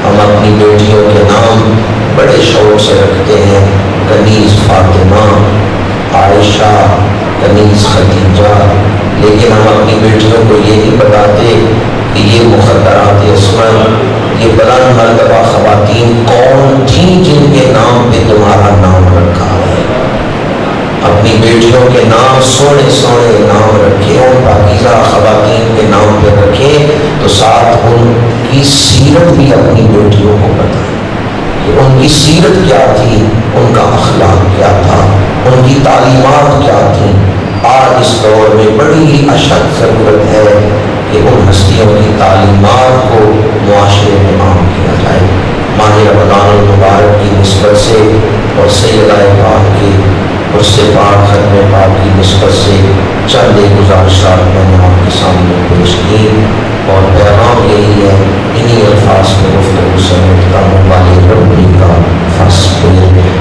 ہم اپنی بیٹیوں کے نام بڑے شوق سے رکھتے ہیں کنیز فاطمہ عائشہ کنیز خدیجہ لیکن ہم اپنی بیٹیوں کو یہ نہیں بتاتے کہ یہ مخدرات اسمن یہ بلند مرتبہ خواتین کون تھیں جن کے نام پہ تمہارا نام رکھا ہے. اپنی بیٹیوں کے نام سونے سونے نام رکھیں اور پاکیزہ خواتین کے نام پہ رکھیں تو ساتھ ان کی سیرت بھی اپنی بیٹیوں کو بتائیں کہ ان کی سیرت کیا تھی ان کا اخلاق کیا تھا ان کی تعلیمات کیا تھیں. آج اس دور میں بڑی اشد ضرورت ہے کہ ان ہستیوں کی تعلیمات کو معاشرے میں عام کیا جائے۔ ماہ رمضان المبارک کی نسبت سے اور سیدہ پاک کے عرص پاک ختم پاک کی نسبت سے چند گزارشات میں نے آپ کے سامنے پیش کی، اور پیغام یہی ہے، انہی الفاظ میں گفتگو سمیٹتا ہوں۔ والے ربی کا فاصبر،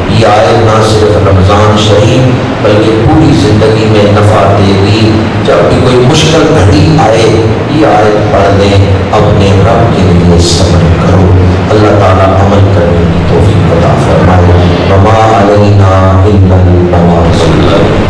یہ آیت نہ صرف رمضان شریف بلکہ پوری زندگی میں نفع دے گی۔ جب بھی کوئی مشکل گھڑی آئے یہ آیت پڑھ دیں، اپنے رب کے لیے صبر کرو، اللہ تعالیٰ عمل کرنے کی توفیق عطا فرمائے۔ وما علینا الا البلاغ۔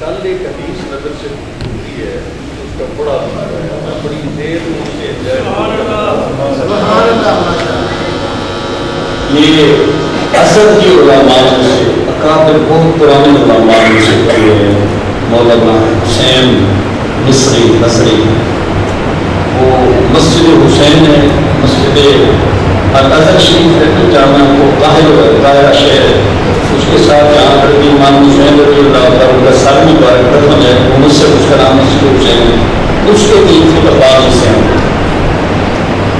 کل ایک حدیث نظر سے گزری ہے، اس کا بڑا اثر ہے، میں بڑی دیر سے یہ اثر کی علماء سے اکابر بہت پرانے علماء سے کیے ہیں، مولانا حسین مصری، وہ مسجد حسین ہے، مسجد الازہر شریف ہے جامعہ کو قاہرہ شہر ہے، اس کے ساتھ یہاں پر بھی امام حسین رضی اللہ تعالیٰ کا سر مبارک دفن ہے، وہ مجھ سے اس کا نام مسجد حسین ہے، اس کے 3 فٹ بعض سے ہیں۔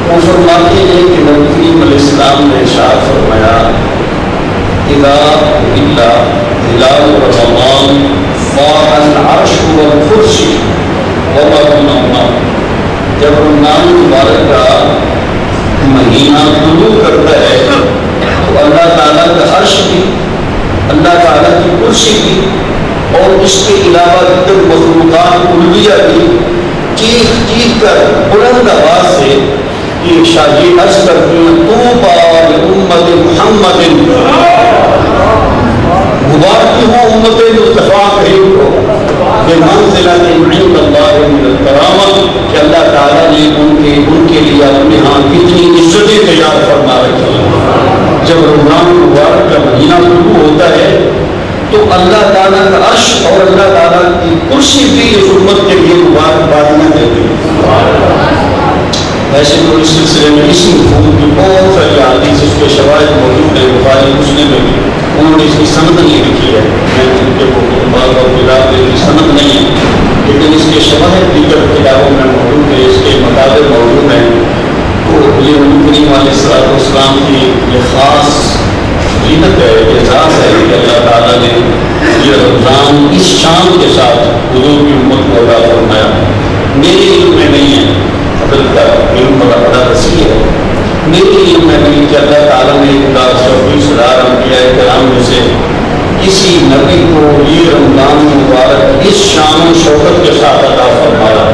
وہ فرماتے ہیں کہ نبی کریم علیہ السلام نے ارشاد فرمایا، اذا الا ہلال رمضان فاض العرش والکرسی وما بینہما، جب رمضان مبارک کا مہینہ طلوع کرتا ہے تو اللہ تعالیٰ کا عرش بھی، اللہ تعالیٰ کی کرسی بھی، اور اس کے علاوہ دیگر مخلوقات کلیہ بھی چیخ چیخ کر بلند آواز سے یہ شاہی عرض کرتی ہیں، طوبیٰ لأمت محمد، مبارک ہو امت مصطفیٰ کریم کو بمنزلۃ عند اللہ من الکرامہ، کہ اللہ تعالیٰ نے ان کے لیے اپنے ہاں کتنی عزتیں تیار فرما رکھی ہیں۔ جب رمضان مبارک کا مہینہ شروع ہوتا ہے تو اللہ تعالیٰ کا عرش اور اللہ تعالیٰ کی کرسی بھی اس امت کے لیے مبارکبادیاں دیتے ہیں۔ ویسے تو اس سلسلے میں اس مفہوم کی بہت ساری حدیث اس کے شواہد موجود ہیں، بخاری مسلم میں بھی، انہوں نے اس کی سند نہیں لکھی ہے، میں ان کے بعض اور کتاب میں سند نہیں ہے، لیکن اس کے شواہد دیگر کتابوں میں موجود ہیں، اس کے مطابق موجود ہیں۔ تو یہ نبی کریم علیہ السلام کی یہ خاص فضیلت ہے، اعزاز ہے کہ اللہ تعالیٰ نے یہ رمضان اس شان کے ساتھ حضور کی امت کو عطا فرمایا۔ میرے علم میں نہیں ہے، حضرت کا علم بڑا وسیع ہے، میرے علم میں نہیں کہ اللہ تعالیٰ نے 120,000 انبیاء کرام میں سے کسی نبی کو یہ رمضان مبارک اس شان و شوکت کے ساتھ عطا فرمایا۔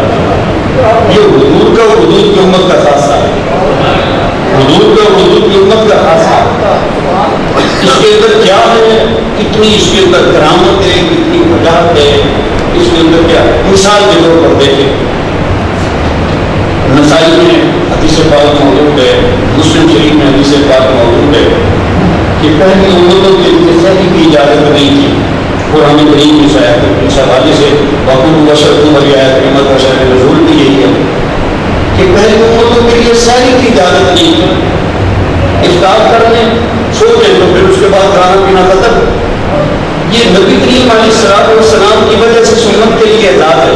یہ حضور کا اور حضور کی امت کا خاصہ ہے، حضور کا اور حضور کی امت کا خاصہ ہے۔ اس کے اندر کیا ہے، کتنی اس کے اندر کرامت ہے، کتنی وجاہت ہے، اس کے اندر کیا مثال کے طور پر دیکھیں، نسائی میں حدیث پاک موجود ہے، مسلم شریف میں حدیث پاک موجود ہے کہ پہلی امتوں کے لیے سحری کی اجازت نہیں تھی، قرآن کریم کی اس حوالے سے وَقُلُوا وَاشْرَبُوا والی آیت کریمہ کا شأن نزول بھی یہی ہے کہ پہلی امتوں کے لیے سحری کی اجازت نہیں تھی، افطار کر لیں سو جائیں تو پھر اس کے بعد کھانا پینا ختم۔ یہ نبی کریم علیہ السلام کی وجہ سے سنت کے لیے اعزاز ہے۔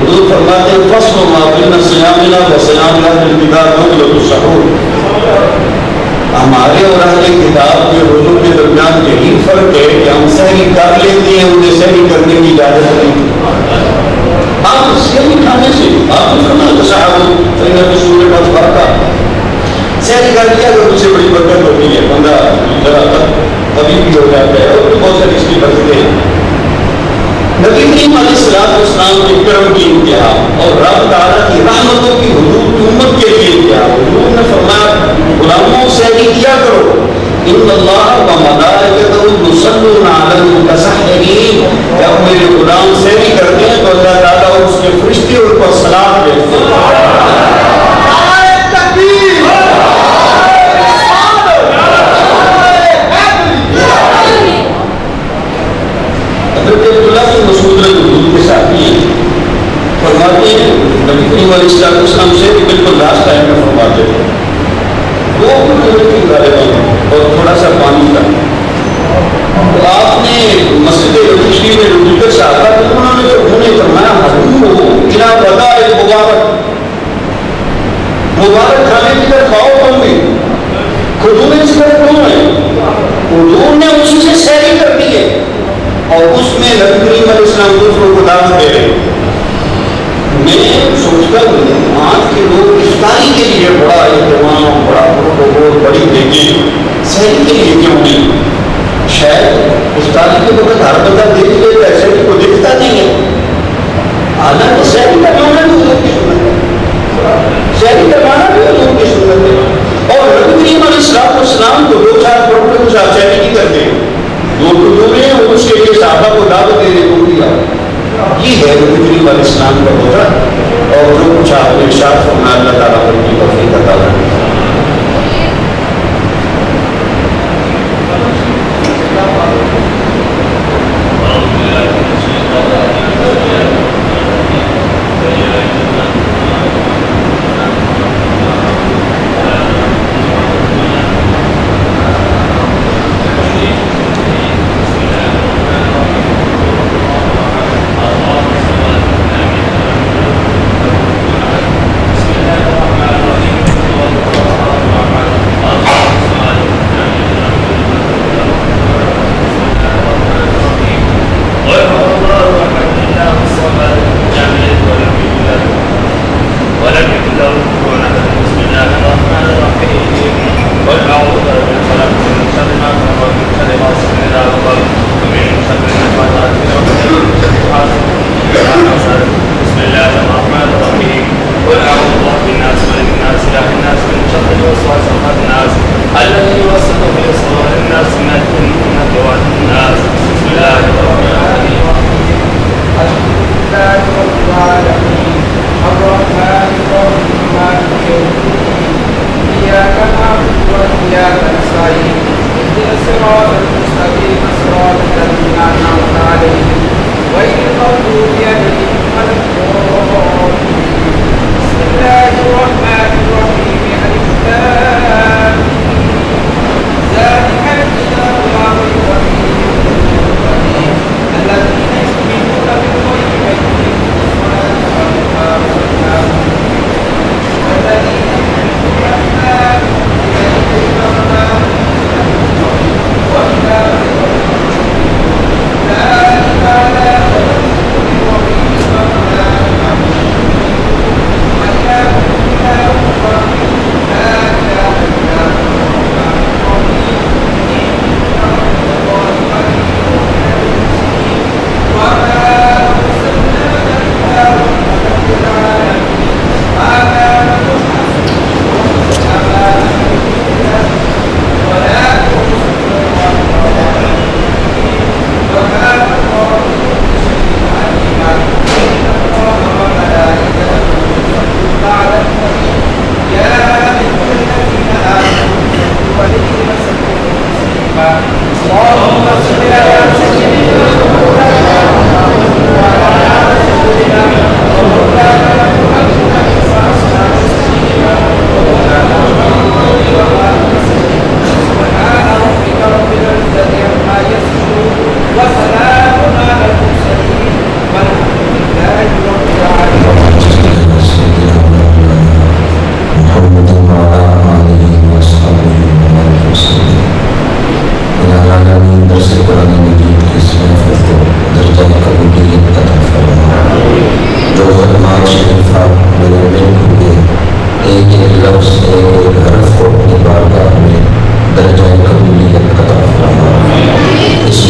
حضور فرماتے ہیں فصل ما بین صیامنا و صیام اہل الکتاب مغلق السحور، ہمارے اور اہل کتاب کے روزوں کے درمیان یہی فرق ہے کہ ہم سحری کر لیتے ہیں، انہیں سحری کرنے کی اجازت نہیں۔ آپ سحری کھانے سے آپ نے فرمایا تصحروا فإن الرسول قد فرق، سحری کر لیا تو اس سے بڑی برکت ہوتی ہے، بندہ ذرا کبھی بھی ہو جاتا ہے، اور بہت ساری اس کی برکتیں ہیں۔ نبی کریم علیہ السلام کے کرم کی انتہا اور رب تعالیٰ کی رحمتوں کی حضور کی امت کے لیے انتہا. حضور نے فرمایا غلاموں سے کیا کرو ان اللہ و ملائکتہ یصلون علی المتصحرین. جب میرے غلام سحری کرتے ہیں تو اللہ تعالیٰ اور اس کے فرشتے ان کو سلام بھیجتے ہیں. فرماتے ہیں نبی کریم علیہ السلام سے بالکل لاسٹ ٹائم میں فرماتے ہیں وہ اور تھوڑا سا پانی کا. تو آپ نے مسجد نبوی میں رجوع صاحب تو انہوں نے فرمایا کیا بتا ہے مبارک کھانے کی طرف آؤ تم بھی. حضور نے اس طرح کیوں ہے؟ حضور نے اس سے سحری کر دی ہے اور اس میں نبی کریم علیہ السلام دوسروں کو دعوت دے رہے ہیں. میں سوچتا ہوں آج کے لوگ افطاری کے لیے بڑا اہتمام بڑا پروٹوکول بڑی دیکھیں سحری کے لیے کیوں نہیں؟ شاید افطاری کے وقت ہر بندہ دیکھ لیتا ہے سحری کو دیکھتا نہیں ہے. حالانکہ سحری کروانا بھی حضور کی سنت ہے. سحری کروانا بھی حضور کی سنت ہے. اور نبی کریم علیہ السلام کو 2-4 کروڑ کے کچھ سحری نہیں کرتے ہیں. جو حضور ہیں اس کے لیے صحابہ کو دعوت دے رہے دیا. یہ ہے نبی کریم علیہ السلام کا ہوتا. اور جو کچھ آپ نے ارشاد فرمایا اللہ تعالیٰ پر کی توفیق عطا فرمائے.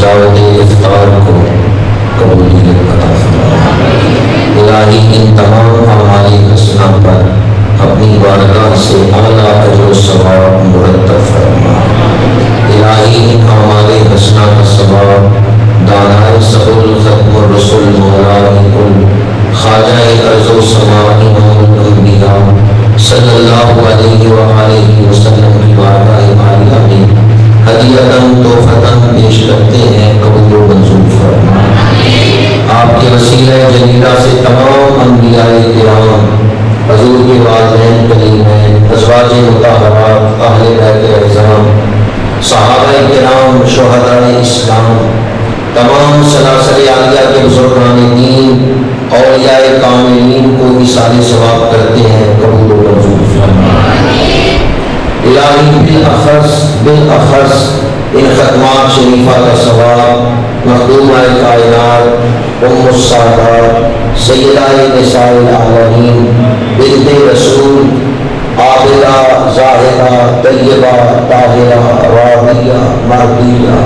دعوت افطار کو قبولیت ان تمام اعمال حسنہ پر اپنی بارگاہ سے اعلیٰ اجر و ثواب مرتب فرما۔ الہی ان اعمال حسنہ کا ثواب دانائے سبل ختم الرسل مولا کل خواجہ ارض و سما امام الانبیاء صلی اللہ علیہ وآلہ وسلم کی بارگاہ عالیہ میں ہدیۃً تحفۃً پیش کرتے ہیں، قبول و منظور فرما۔ آپ کے وسیلہ جلیلہ سے تمام انبیاء کرام، حضور کے والدین کریمین، ازواج مطہرات، اہل بیت اعظام، صحابہ کرام، شہداء اسلام، تمام سلاسل عالیہ کے بزرگان دین، اولیاء کاملین کو اِیصال ثواب کرتے ہیں، قبول و منظور فرما۔ الہی بالاخص ان ختمات شریفہ کا ثواب مخدومہ کائنات ام السادات سیدہ نساء العالمین بنت رسول عابدہ زاہدہ طیبہ طاہرہ راضیہ مرضیہ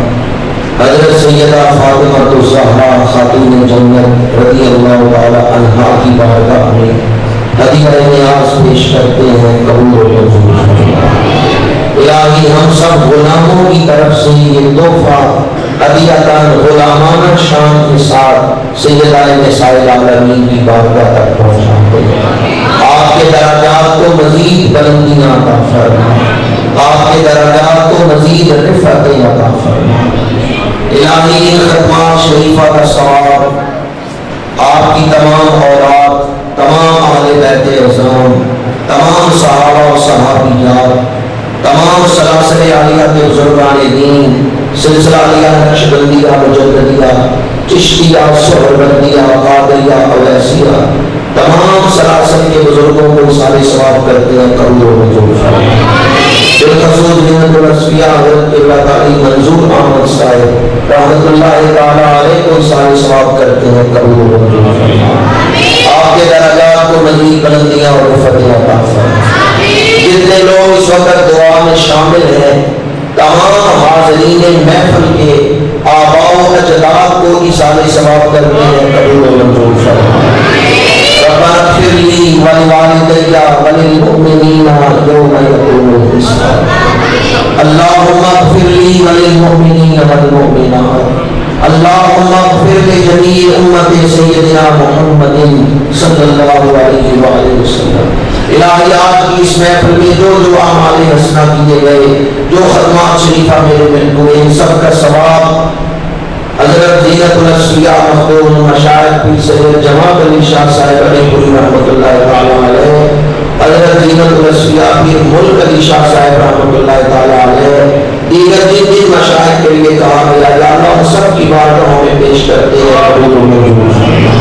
حضرت سیدہ فاطمہ الزہرا خاتون جنت رضی اللہ تعالی عنہا کی بارگاہ میں ہدیہ نیاز پیش کرتے ہیں، قبول و منظور فرما۔ الہی ہم سب غلاموں کی طرف سے یہ تحفہ ہدیۃً غلامانہ شان کے ساتھ سیدہ نساء العالمین کی بارگاہ تک پہنچاتے ہیں۔ آپ کے درجات کو مزید بلندیاں عطا فرما، آپ کے درجات کو مزید رفعتیں عطا فرما۔ الہی ان ختمات شریفہ کا ثواب آپ کی تمام اولاد، تمام اہل بیت اعظام، تمام صحابہ و صحابیات، تمام سلاسل عالیہ کے بزرگان دین، سلسلہ عالیہ نقشبندیہ مجددیہ چشتیہ سہروردیہ قادریہ اویسیہ، تمام سلاسل کے بزرگوں کو اِیصال ثواب کرتے ہیں، قبول و منظور فرما۔ بالخصوص جنت الاسفیاء حضرت قبلہ تعالی منظور احمد صاحب رحمۃ اللہ تعالی علیہ کو اِیصال ثواب کرتے ہیں، قبول و منظور فرما۔ آپ کے درجات کو مزید بلندیاں اور رفعتیں عطا فرما۔ جتنے لوگ اس وقت دعا میں شامل ہیں، تمام حاضرین محفل کے آباء و اجداد کو اِیصال ثواب کرتے ہیں، قبول و منظور فرما۔ ربنا اغفر لی ولوالدی وللمؤمنین یوم یقوم الحساب۔ اللہم اغفر لی وللمؤمنین والمؤمنات۔ اللہم اغفر لجمیع امت سیدنا محمد صلی اللہ علیہ وآلہ وسلم۔ الہی آج کی اس محفل میں جو جو اعمال حسنہ کیے گئے، جو ختمات شریفہ میرے مل ہوئے، ان سب کا ثواب حضرت زینت الاسفیاء مخدوم مشائخ پیر سید جماعت علی شاہ صاحب علیہ پوری رحمۃ اللہ تعالی علیہ، حضرت زینت الاسفیاء پیر ملک علی شاہ صاحب رحمۃ اللہ تعالی علیہ، دیگر جن جن مشائخ کے لیے کہا گیا، یا اللہ ان سب کی بارگاہوں میں پیش کرتے ہیں، قبول و منظور فرما۔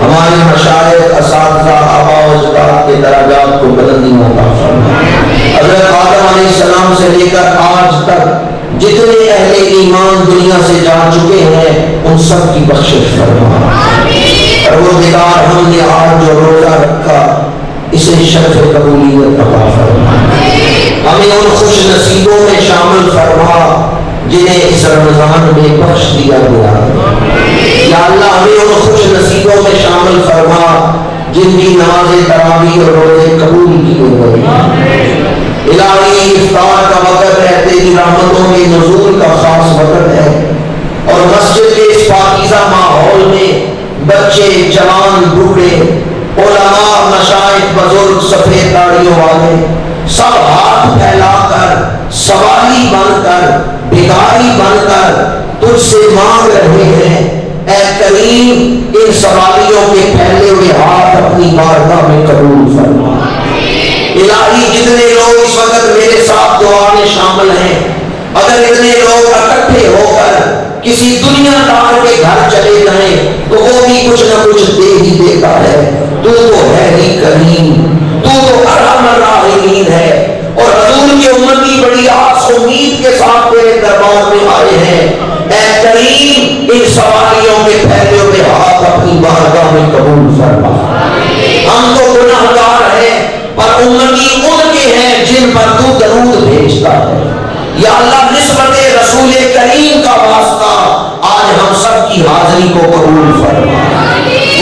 ہمارے مشائخ، اساتذہ، آباء و اجداد کے درجات کو بلندی عطا فرما۔ حضرت آدم علیہ السلام سے لے کر آج تک جتنے اہل ایمان دنیا سے جا چکے ہیں، ان سب کی بخشش فرما۔ پروردگار ہم نے آج جو روزہ رکھا، اسے شرف قبولیت عطا فرما۔ ہمیں ان خوش نصیبوں میں شامل فرما جنہیں اس رمضان میں بخش دیا گیا۔ یا اللہ ہمیں ان خوش نصیبوں میں شامل فرما جن کی نماز تراویح اور روزے قبول کیے گئے۔ الہی افطار کا وقت ہے، تیری رحمتوں کے نزول کا خاص وقت ہے، اور مسجد کے اس پاکیزہ ماحول میں بچے، جوان، بوڑھے، علماء، مشائخ، بزرگ، سفید داڑھیوں والے سب ہاتھ پھیلا کر، سوالی بن کر، بھکاری بن کر تجھ سے مانگ رہے ہیں، اے کریم ان سوالیوں کے پھیلے ہوئے ہاتھ اپنی بارگاہ میں قبول فرما۔ الہی جتنے لوگ اس وقت میرے ساتھ دعا میں شامل ہیں، اگر اتنے لوگ اکٹھے ہو کر کسی دنیا دار کے گھر چلے جائیں تو وہ بھی کچھ نہ کچھ دے ہی دیتا ہے۔ تو ہے ہی کریم، تو ارحم الراحمین ہے، اور حضور کی امتی بڑی آس امید کے ساتھ تیرے دربار میں آئے ہیں۔ اے کریم ان سوالیوں کے پھیلے ہوئے ہاتھ اپنی بارگاہ میں قبول فرما۔ ہم تو گناہگار ہیں، پر امتی ان کے ہیں جن پر تو درود بھیجتا ہے۔ یا اللہ نسبت رسول کریم کا واسطہ آج ہم سب کی حاضری کو قبول فرما۔